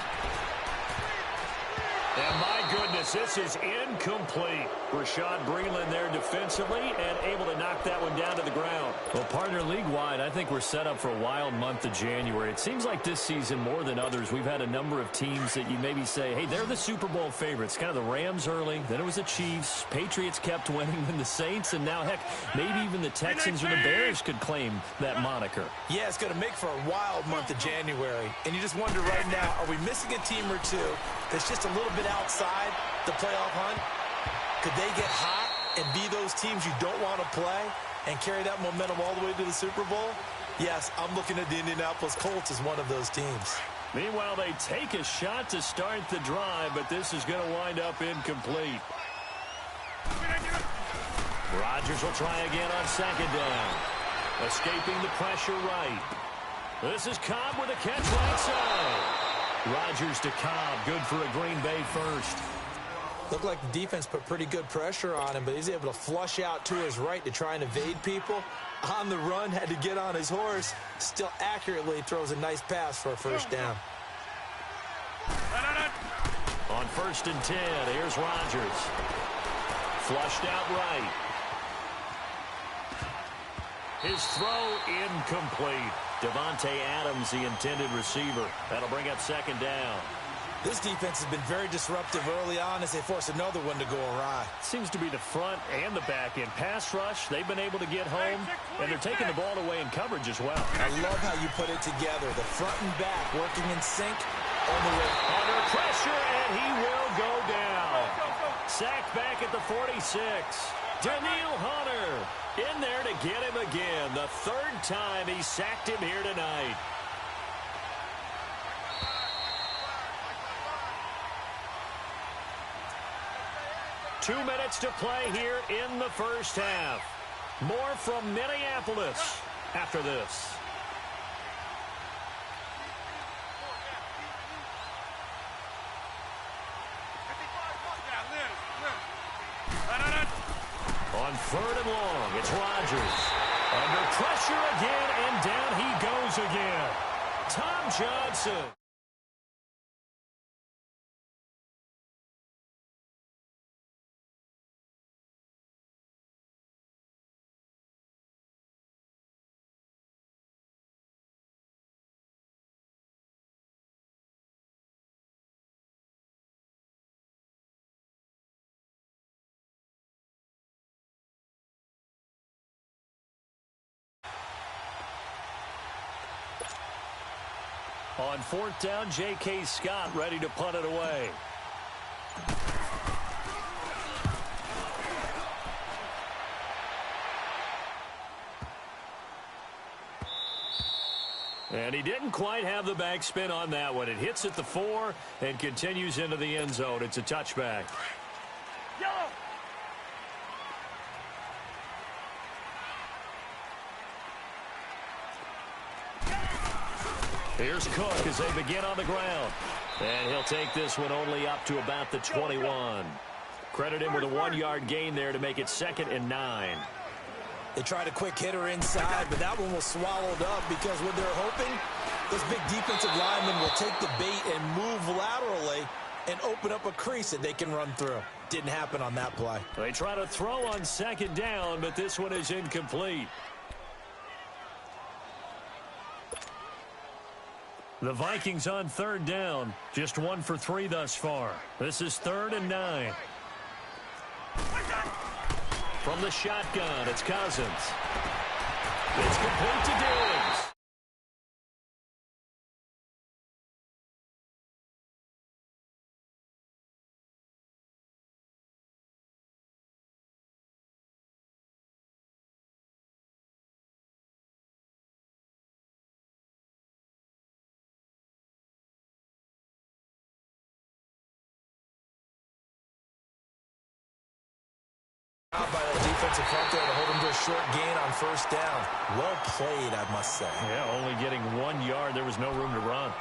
And my goodness, this is incomplete. Rashad Breeland there defensively and able to knock that one down to the ground. Well, partner, league-wide, I think we're set up for a wild month of January. It seems like this season, more than others, we've had a number of teams that you maybe say, hey, they're the Super Bowl favorites. Kind of the Rams early, then it was the Chiefs. Patriots kept winning, then the Saints, and now, heck, maybe even the Texans or the Bears could claim that moniker. Yeah, it's going to make for a wild month of January. And you just wonder right now, are we missing a team or two that's just a little bit outside the playoff hunt? Could they get hot and be those teams you don't want to play and carry that momentum all the way to the Super Bowl? Yes, I'm looking at the Indianapolis Colts as one of those teams. Meanwhile, they take a shot to start the drive, but this is going to wind up incomplete. Rodgers will try again on 2nd down. Escaping the pressure right. This is Cobb with a catch right side. Rodgers to Cobb, good for a Green Bay first. Looked like the defense put pretty good pressure on him, but he's able to flush out to his right to try and evade people. On the run, had to get on his horse. Still accurately throws a nice pass for a first down. On 1st and 10, here's Rodgers. Flushed out right. His throw incomplete. Devontae Adams, the intended receiver. That'll bring up 2nd down. This defense has been very disruptive early on as they force another one to go awry. Seems to be the front and the back end. Pass rush, they've been able to get home, and they're taking the ball away in coverage as well. I love how you put it together. The front and back working in sync. Only way. Under pressure, and he will go down. Sacked back at the 46. Daniil Hunter in there to get him again. The third time he sacked him here tonight. Two minutes to play here in the first half. More from Minneapolis after this. On third and long, it's Rodgers. Under pressure again, and down he goes again. Tom Johnson. On fourth down, J.K. Scott ready to punt it away. And he didn't quite have the backspin on that one. It hits at the 4 and continues into the end zone. It's a touchback. Yellow. Here's Cook as they begin on the ground. And he'll take this one only up to about the 21. Credit him with a 1-yard gain there to make it 2nd and 9. They tried a quick hitter inside, but that one was swallowed up because what they're hoping, this big defensive lineman will take the bait and move laterally and open up a crease that they can run through. Didn't happen on that play. They try to throw on 2nd down, but this one is incomplete. The Vikings on 3rd down, just 1 for 3 thus far. This is 3rd and 9. From the shotgun, it's Cousins. It's complete to Diggs. By the defensive front there to hold him to a short gain on 1st down. Well played, I must say. Yeah, only getting 1 yard. There was no room to run.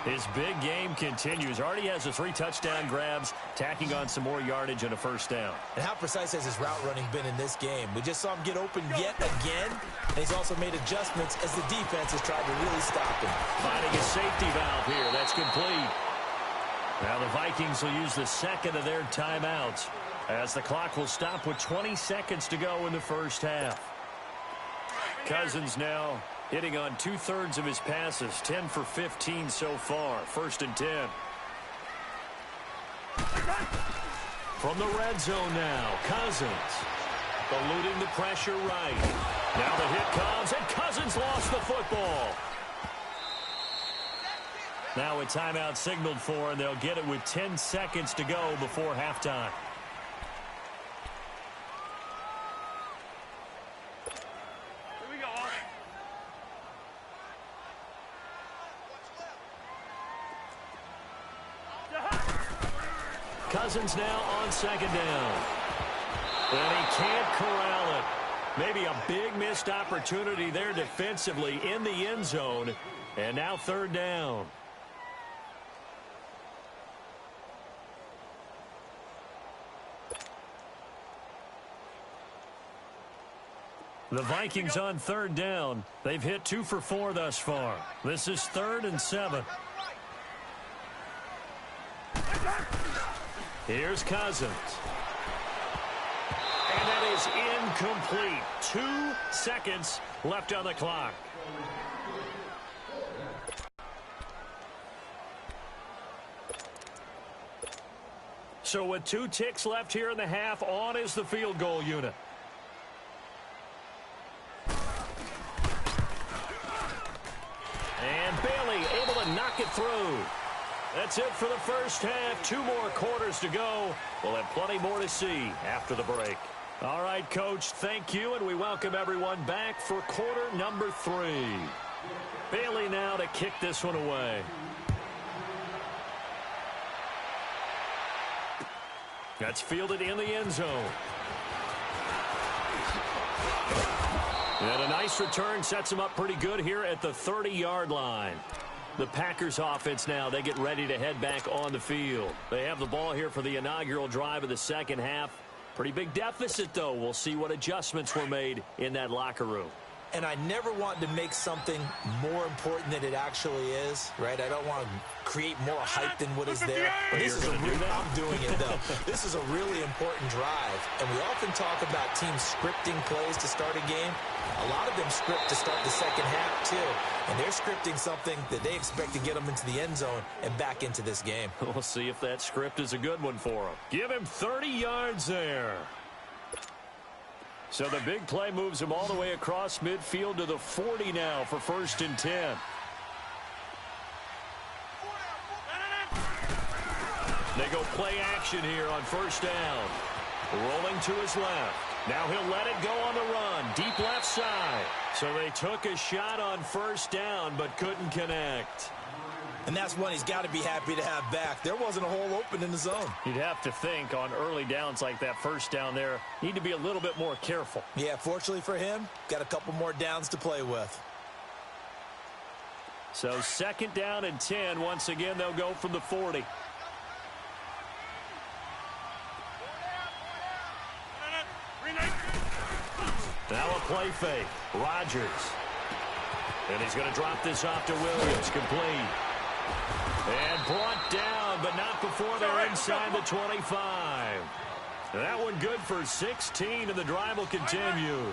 His big game continues. Already has the 3 touchdown grabs, tacking on some more yardage and a 1st down. And how precise has his route running been in this game? We just saw him get open yet again, and he's also made adjustments as the defense has tried to really stop him. Finding a safety valve here. That's complete. Now the Vikings will use the 2nd of their timeouts, as the clock will stop with 20 seconds to go in the first half. Cousins now hitting on 2/3 of his passes, 10 for 15 so far. 1st and 10. From the red zone now, Cousins eluding the pressure right. Now the hit comes, and Cousins lost the football. Now a timeout signaled for, and they'll get it with 10 seconds to go before halftime. Cousins now on 2nd down. And he can't corral it. Maybe a big missed opportunity there defensively in the end zone. And now 3rd down. The Vikings on 3rd down. They've hit 2 for 4 thus far. This is 3rd and 7. Here's Cousins. And that is incomplete. 2 seconds left on the clock. So with 2 ticks left here in the half, on is the field goal unit. And Bailey able to to knock it through. That's it for the first half. 2 more quarters to go. We'll have plenty more to see after the break. All right, Coach, thank you, and we welcome everyone back for quarter number 3. Bailey now to kick this one away. That's fielded in the end zone. And a nice return sets them up pretty good here at the 30-yard line. The Packers offense now, they get ready to head back on the field. They have the ball here for the inaugural drive of the second half. Pretty big deficit, though. We'll see what adjustments were made in that locker room. And I never want to make something more important than it actually is, right? I don't want to create more hype than what is there. But this is I'm doing it, though. This is a really important drive. And we often talk about teams scripting plays to start a game. A lot of them script to start the second half, too. And they're scripting something that they expect to get them into the end zone and back into this game. We'll see if that script is a good one for them. Give him 30 yards there. So the big play moves him all the way across midfield to the 40 now for 1st and 10. They go play action here on 1st down. Rolling to his left. Now he'll let it go on the run. Deep left side. So they took a shot on 1st down but couldn't connect. And that's one he's got to be happy to have back. There wasn't a hole open in the zone. You'd have to think on early downs like that 1st down there, need to be a little bit more careful. Yeah, fortunately for him, got a couple more downs to play with. So 2nd down and 10. Once again, they'll go from the 40. Now a play fake. Rodgers. And he's going to drop this off to Williams. Complete. And brought down, but not before they're inside the 25. That one good for 16, and the drive will continue.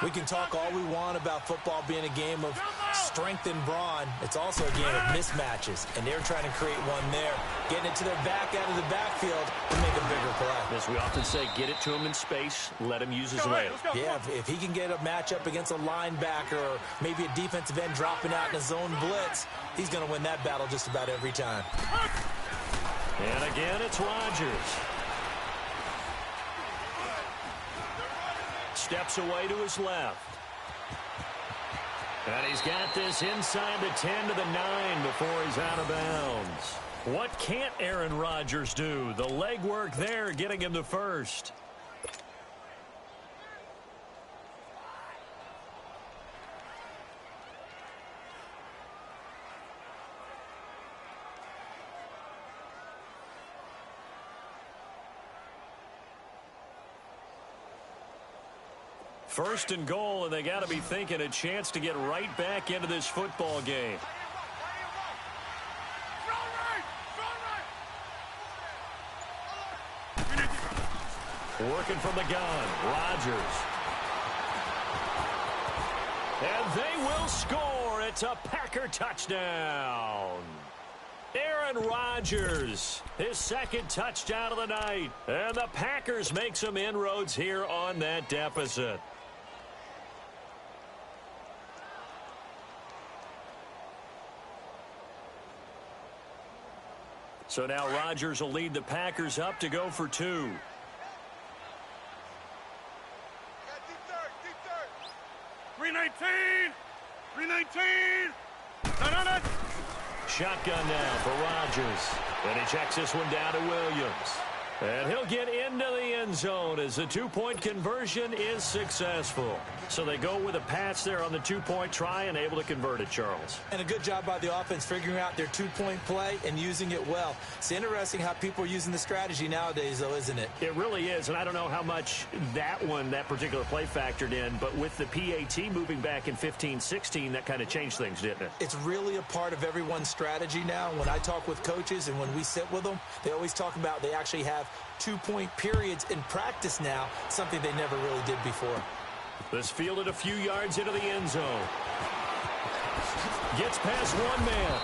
We can talk all we want about football being a game of strength and brawn. It's also a game of mismatches, and they're trying to create one there. Getting it to their back out of the backfield to make a bigger play. As we often say, get it to him in space, let him use his leg. Yeah, if he can get a matchup against a linebacker or maybe a defensive end dropping out in a zone blitz, he's going to win that battle just about every time. And again, it's Rodgers. Steps away to his left. And he's got this inside the 10 to the 9 before he's out of bounds. What can't Aaron Rodgers do? The legwork there getting him the first. First and goal, and they got to be thinking a chance to get right back into this football game. Working from the gun, Rodgers. And they will score. It's a Packer touchdown. Aaron Rodgers, his 2nd touchdown of the night. And the Packers make some inroads here on that deficit. So now Rodgers will lead the Packers up to go for 2. Shotgun now for Rodgers. And he checks this one down to Williams. And he'll get into the end zone as the 2-point conversion is successful. So they go with a pass there on the 2-point try and able to convert it, Charles. And a good job by the offense figuring out their 2-point play and using it well. It's interesting how people are using the strategy nowadays, though, isn't it? It really is, and I don't know how much that particular play factored in, but with the PAT moving back in 15-16, that kind of changed things, didn't it? It's really a part of everyone's strategy now. When I talk with coaches and when we sit with them, they always talk about they actually have 2-point periods in practice now, something they never really did before. This fielded a few yards into the end zone. Gets past one man.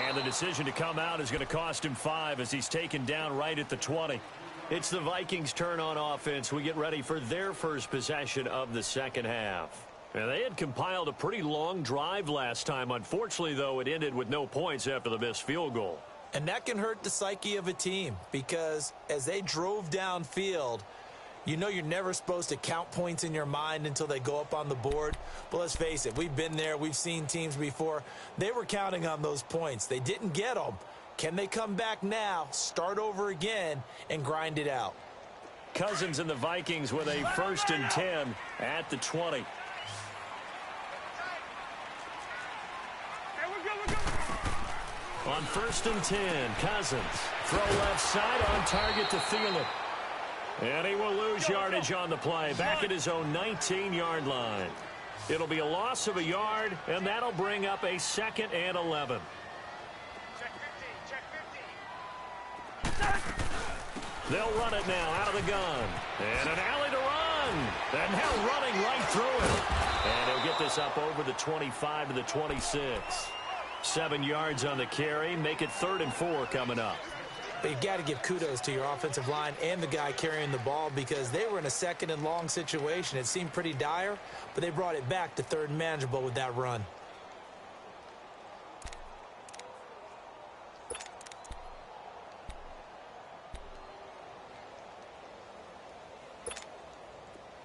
And the decision to come out is going to cost him 5 as he's taken down right at the 20. It's the Vikings' turn on offense. We get ready for their first possession of the second half. And they had compiled a pretty long drive last time. Unfortunately, though, it ended with no points after the missed field goal. And that can hurt the psyche of a team because as they drove downfield, you know you're never supposed to count points in your mind until they go up on the board. But let's face it, we've been there. We've seen teams before. They were counting on those points. They didn't get them. Can they come back now, start over again, and grind it out? Cousins and the Vikings with a 1st and 10 at the 20. On 1st and 10, Cousins. Throw left side on target to Thielen. And he will lose yardage on the play. Back at his own 19-yard line. It'll be a loss of a yard, and that'll bring up a 2nd and 11. They'll run it now out of the gun. And an alley to run. And now running right through it. And he'll get this up over the 25 to the 26. 7 yards on the carry. Make it 3rd and 4 coming up. But you've got to give kudos to your offensive line and the guy carrying the ball because they were in a 2nd and long situation. It seemed pretty dire, but they brought it back to 3rd and manageable with that run.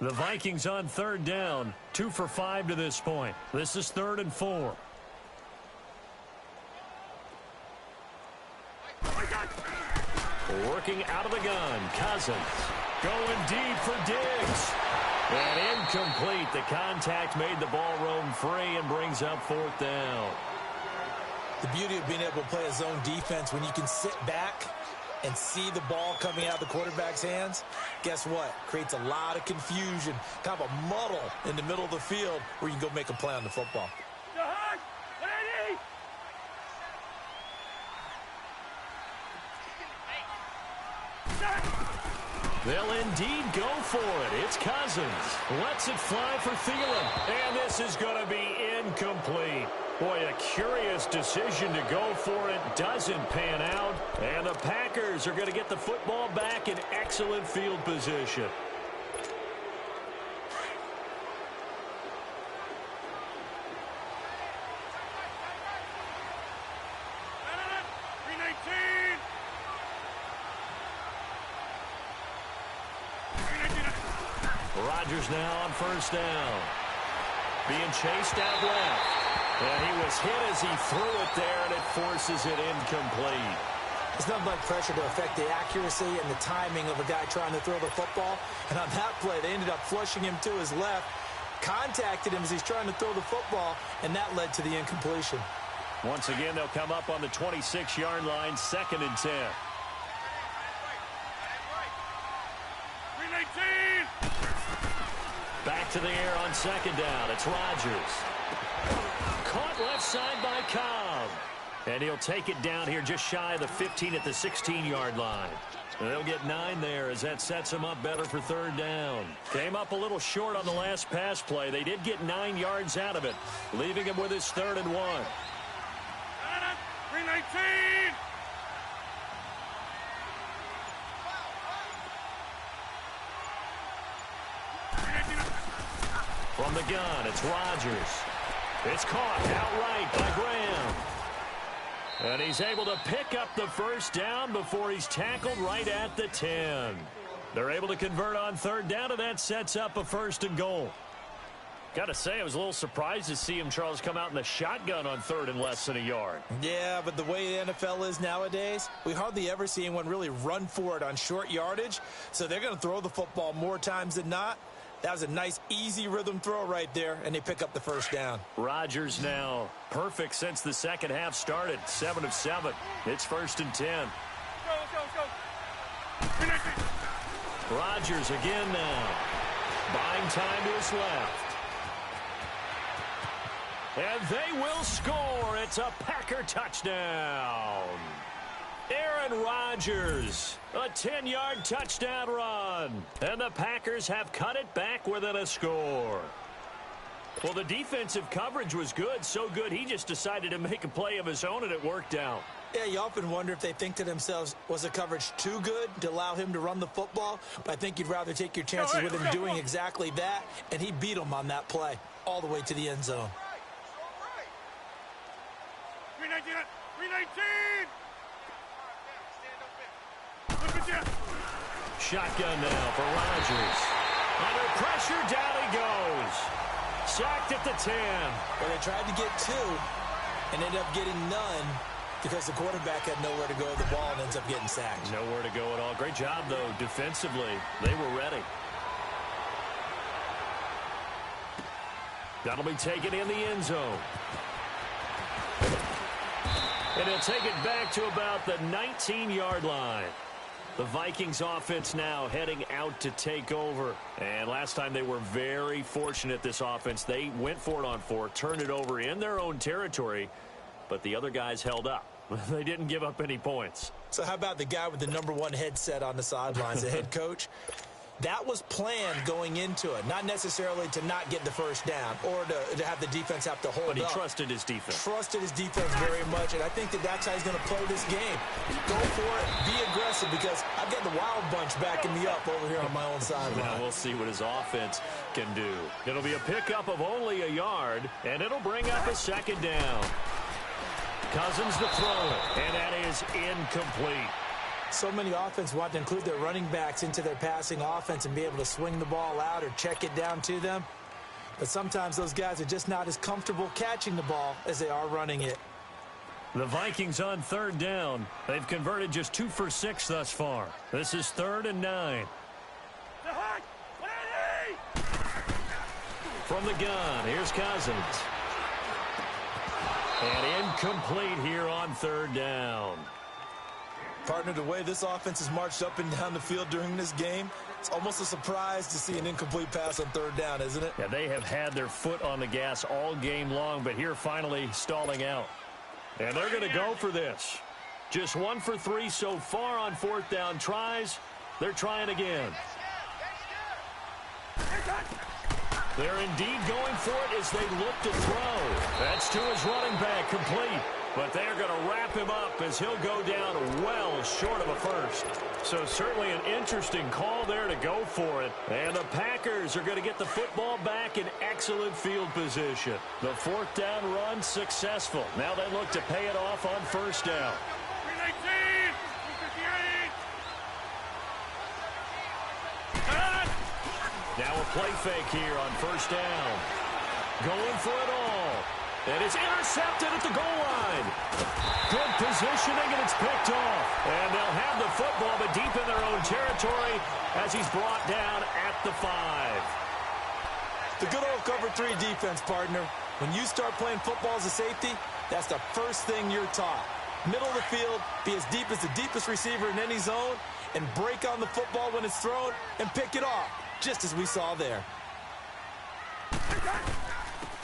The Vikings on 3rd down. 2 for 5 to this point. This is 3rd and 4. Working out of the gun, Cousins. Going deep for Diggs. And incomplete. The contact made the ball roam free and brings up 4th down. The beauty of being able to play a zone defense when you can sit back and see the ball coming out of the quarterback's hands, guess what? Creates a lot of confusion, kind of a muddle in the middle of the field where you can go make a play on the football. They'll indeed go for it. It's Cousins. Lets it fly for Thielen. And this is going to be incomplete. Boy, a curious decision to go for it. Doesn't pan out. And the Packers are going to get the football back in excellent field position. Rodgers now on 1st down. Being chased out left. And he was hit as he threw it there, and it forces it incomplete. It's nothing like pressure to affect the accuracy and the timing of a guy trying to throw the football. And on that play, they ended up flushing him to his left, contacted him as he's trying to throw the football, and that led to the incompletion. Once again, they'll come up on the 26-yard line, 2nd and 10. Back to the air on 2nd down. It's Rodgers. Caught left side by Cobb. And he'll take it down here just shy of the 15 at the 16-yard line. And they'll get 9 there as that sets them up better for 3rd down. Came up a little short on the last pass play. They did get 9 yards out of it, leaving him with his 3rd and 1. 319! From the gun, it's Rodgers. It's caught outright by Graham. And he's able to pick up the 1st down before he's tackled right at the 10. They're able to convert on 3rd down, and that sets up a 1st and goal. Got to say, I was a little surprised to see him, Charles, come out in the shotgun on 3rd and less than a yard. Yeah, but the way the NFL is nowadays, we hardly ever see anyone really run for it on short yardage. So they're going to throw the football more times than not. That was a nice, easy rhythm throw right there, and they pick up the 1st down. Rodgers now perfect since the second half started. 7 of 7. It's 1st and 10. Let's go. Rodgers again now. Buying time to his left. And they will score. It's a Packer touchdown. Aaron Rodgers, a 10-yard touchdown run. And the Packers have cut it back within a score. Well, the defensive coverage was good, so good he just decided to make a play of his own, and it worked out. Yeah, you often wonder if they think to themselves, was the coverage too good to allow him to run the football? But I think you'd rather take your chances with him doing exactly that, and he beat him on that play. all the way to the end zone. 319. 319. Look at you. Shotgun now for Rodgers. Under pressure, down he goes. Sacked at the 10. Well, they tried to get 2 and ended up getting none because the quarterback had nowhere to go with the ball and ends up getting sacked. Nowhere to go at all. Great job, though, defensively. They were ready. That'll be taken in the end zone. And he'll take it back to about the 19-yard line. The Vikings offense now heading out to take over. And last time they were very fortunate, this offense. They went for it on 4, turned it over in their own territory, but the other guys held up. They didn't give up any points. So how about the guy with the #1 headset on the sidelines, the head coach? That was planned going into it, not necessarily to not get the first down or to have the defense have to hold up. But he trusted his defense. Trusted his defense very much, and I think that's how he's going to play this game. Go for it, be aggressive, because I've got the wild bunch backing me up over here on my own sideline. Now we'll see what his offense can do. It'll be a pickup of only a yard, and it'll bring up a second down. Cousins to throw it, and that is incomplete. So many offenses want to include their running backs into their passing offense and be able to swing the ball out or check it down to them. But sometimes those guys are just not as comfortable catching the ball as they are running it. The Vikings on 3rd down. They've converted just 2 for 6 thus far. This is 3rd and 9. From the gun, here's Cousins. And incomplete here on 3rd down. Partner, the way this offense has marched up and down the field during this game, it's almost a surprise to see an incomplete pass on 3rd down, isn't it? Yeah, they have had their foot on the gas all game long, but here finally stalling out. And they're going to go for this. Just 1 for 3 so far on 4th down tries. They're trying again. They're indeed going for it as they look to throw. That's to his running back, complete. But they're going to wrap him up as he'll go down well short of a first. So certainly an interesting call there to go for it. And the Packers are going to get the football back in excellent field position. The 4th down run successful. Now they look to pay it off on 1st down. 319. 258. Now a play fake here on 1st down. Going for it all. And it's intercepted at the goal line. Good positioning, and it's picked off. And they'll have the football, but deep in their own territory as he's brought down at the 5. The good old cover 3 defense, partner. When you start playing football as a safety, that's the first thing you're taught. Middle of the field, be as deep as the deepest receiver in any zone, and break on the football when it's thrown and pick it off, just as we saw there.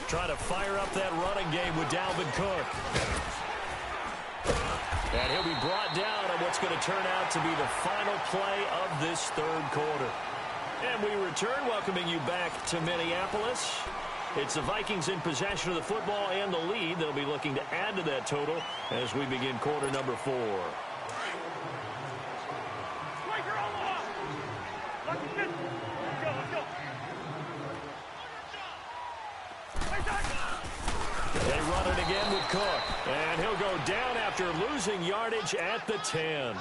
Trying to fire up that running game with Dalvin Cook. And he'll be brought down on what's going to turn out to be the final play of this 3rd quarter. And we return, welcoming you back to Minneapolis. It's the Vikings in possession of the football and the lead. They'll be looking to add to that total as we begin quarter number 4. They run it again with Cook, and he'll go down after losing yardage at the 10.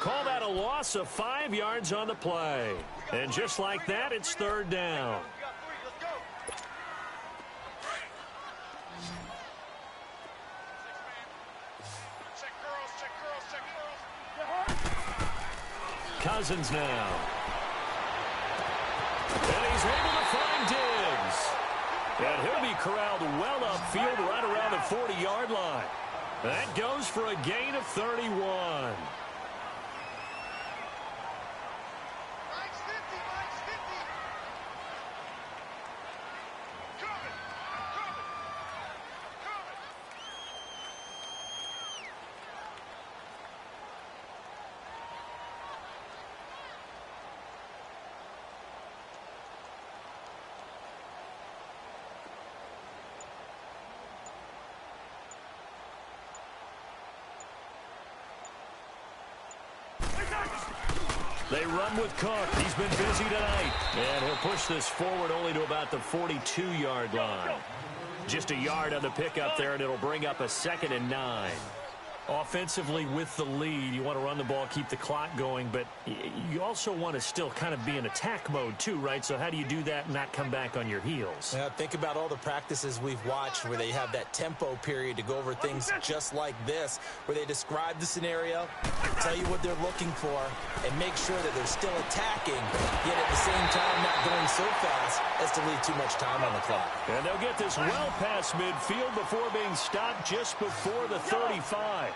Call that a loss of 5 yards on the play. And just like that, it's 3rd down. Cousins now. And he's able to find Diggs. And he'll be corralled well upfield right around the 40-yard line. That goes for a gain of 31. They run with Cook. He's been busy tonight. And he'll push this forward only to about the 42-yard line. Just a yard on the pickup there, and it'll bring up a 2nd and 9. Offensively with the lead, you want to run the ball, keep the clock going, but you also want to still kind of be in attack mode too, right? So how do you do that and not come back on your heels? Yeah, think about all the practices we've watched where they have that tempo period to go over things just like this, where they describe the scenario, tell you what they're looking for, and make sure that they're still attacking, yet at the same time not going so fast as to leave too much time on the clock. And they'll get this well past midfield before being stopped just before the 35.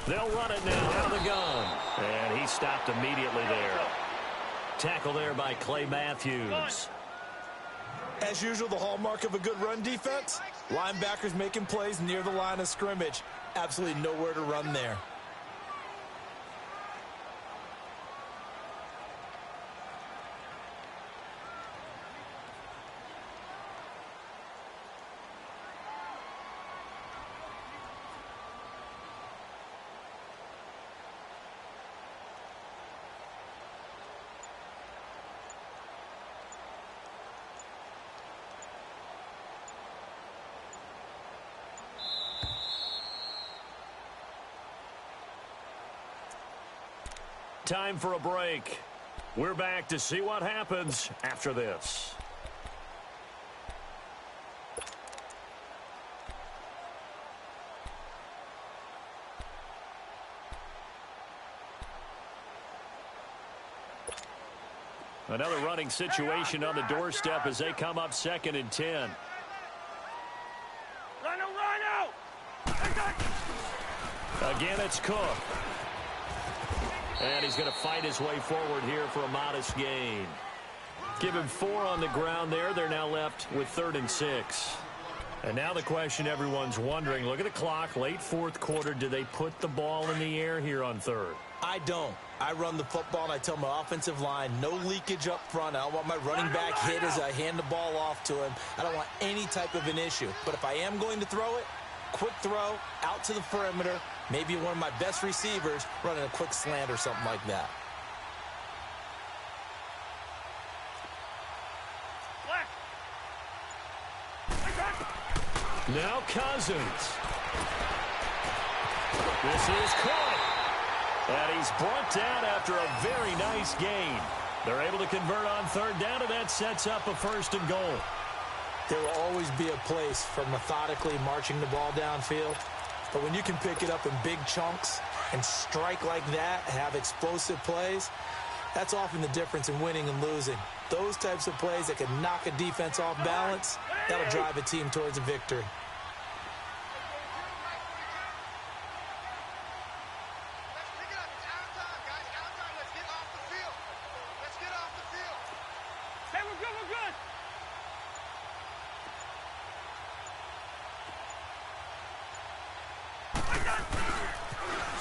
They'll run it now out of the gun. And he stopped immediately there. Tackle there by Clay Matthews. As usual, the hallmark of a good run defense, linebackers making plays near the line of scrimmage. Absolutely nowhere to run there. Time for a break. We're back to see what happens after this. Another running situation on the doorstep as they come up 2nd and 10. Again, it's Cook. And he's going to fight his way forward here for a modest gain. Give him 4 on the ground there. They're now left with 3rd and 6. And now the question everyone's wondering, look at the clock, late 4th quarter. Do they put the ball in the air here on 3rd? I don't. I run the football, and I tell my offensive line, no leakage up front. I don't want my running back hit as I hand the ball off to him. I don't want any type of an issue. But if I am going to throw it, quick throw, out to the perimeter, maybe one of my best receivers running a quick slant or something like that. Now Cousins. This is caught. And he's brought down after a very nice gain. They're able to convert on 3rd down, and that sets up a 1st and goal. There will always be a place for methodically marching the ball downfield. But when you can pick it up in big chunks and strike like that, have explosive plays, that's often the difference in winning and losing. Those types of plays that can knock a defense off balance, that'll drive a team towards a victory.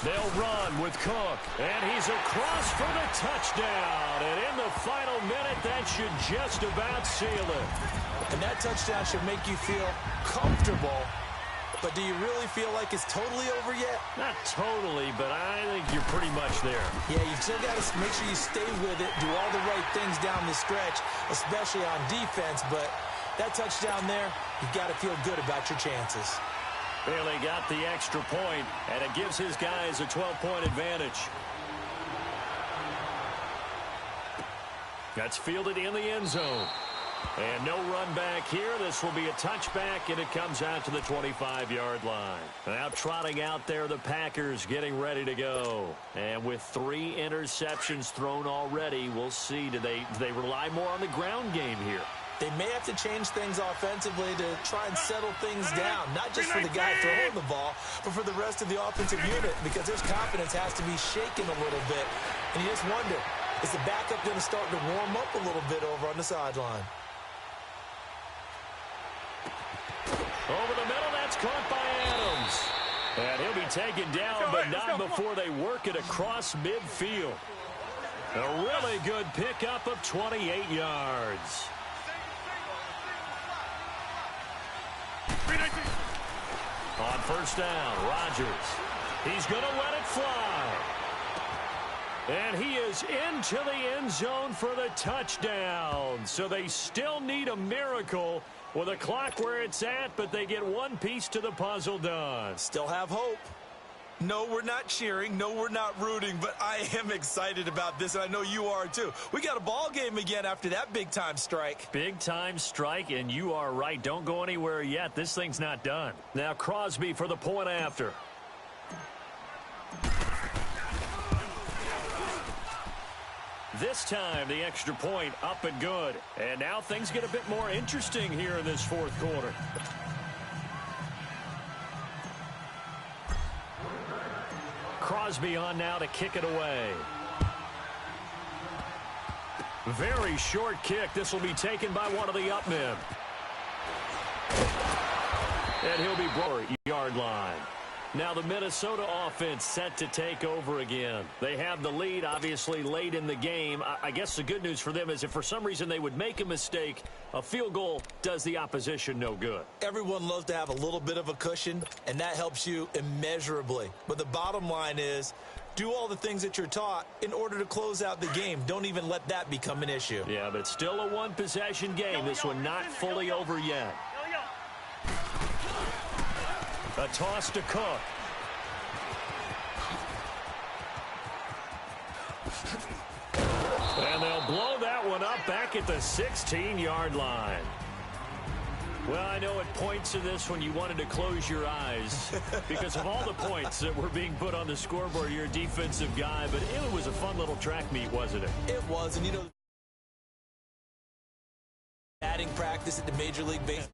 They'll run with Cook, and he's across for the touchdown. And in the final minute, that should just about seal it. And that touchdown should make you feel comfortable. But do you really feel like it's totally over yet? Not totally, but I think you're pretty much there. Yeah, you've still got to make sure you stay with it, do all the right things down the stretch, especially on defense. But that touchdown there, you've got to feel good about your chances. Bailey got the extra point, and it gives his guys a 12-point advantage. That's fielded in the end zone. And no run back here. This will be a touchback, and it comes out to the 25-yard line. Now trotting out there, the Packers getting ready to go. And with 3 interceptions thrown already, we'll see. Do they rely more on the ground game here? They may have to change things offensively to try and settle things down, not just for the guy throwing the ball, but for the rest of the offensive unit, because their confidence has to be shaken a little bit. And you just wonder, Is the backup going to start to warm up a little bit over on the sideline? Over the middle, that's caught by Adams. And he'll be taken down, but not before they work it across midfield. A really good pickup of 28 yards. On first down, Rodgers. He's going to let it fly. And he is into the end zone for the touchdown. So they still need a miracle with a clock where it's at, but they get one piece to the puzzle done. Still have hope. No, we're not cheering. No, we're not rooting, but I am excited about this, and I know you are too. We got a ball game again after that big-time strike. Big-time strike, and you are right. Don't go anywhere yet. This thing's not done. Now Crosby for the point after. This time, the extra point up and good. And now things get a bit more interesting here in this fourth quarter. Crosby on now to kick it away. Very short kick. This will be taken by one of the up men. And he'll be brought yard line. Now the Minnesota offense set to take over again. They have the lead, obviously, late in the game. I guess the good news for them is if for some reason they would make a mistake, a field goal does the opposition no good. Everyone loves to have a little bit of a cushion, and that helps you immeasurably. But the bottom line is, do all the things that you're taught in order to close out the game. Don't even let that become an issue. Yeah, but still a one-possession game. This one not fully over yet. A toss to Cook. And they'll blow that one up back at the 16-yard line. Well, I know it points to this when you wanted to close your eyes because of all the points that were being put on the scoreboard. You're a defensive guy, but it was a fun little track meet, wasn't it? It was, and you know, adding practice at the Major League Baseball.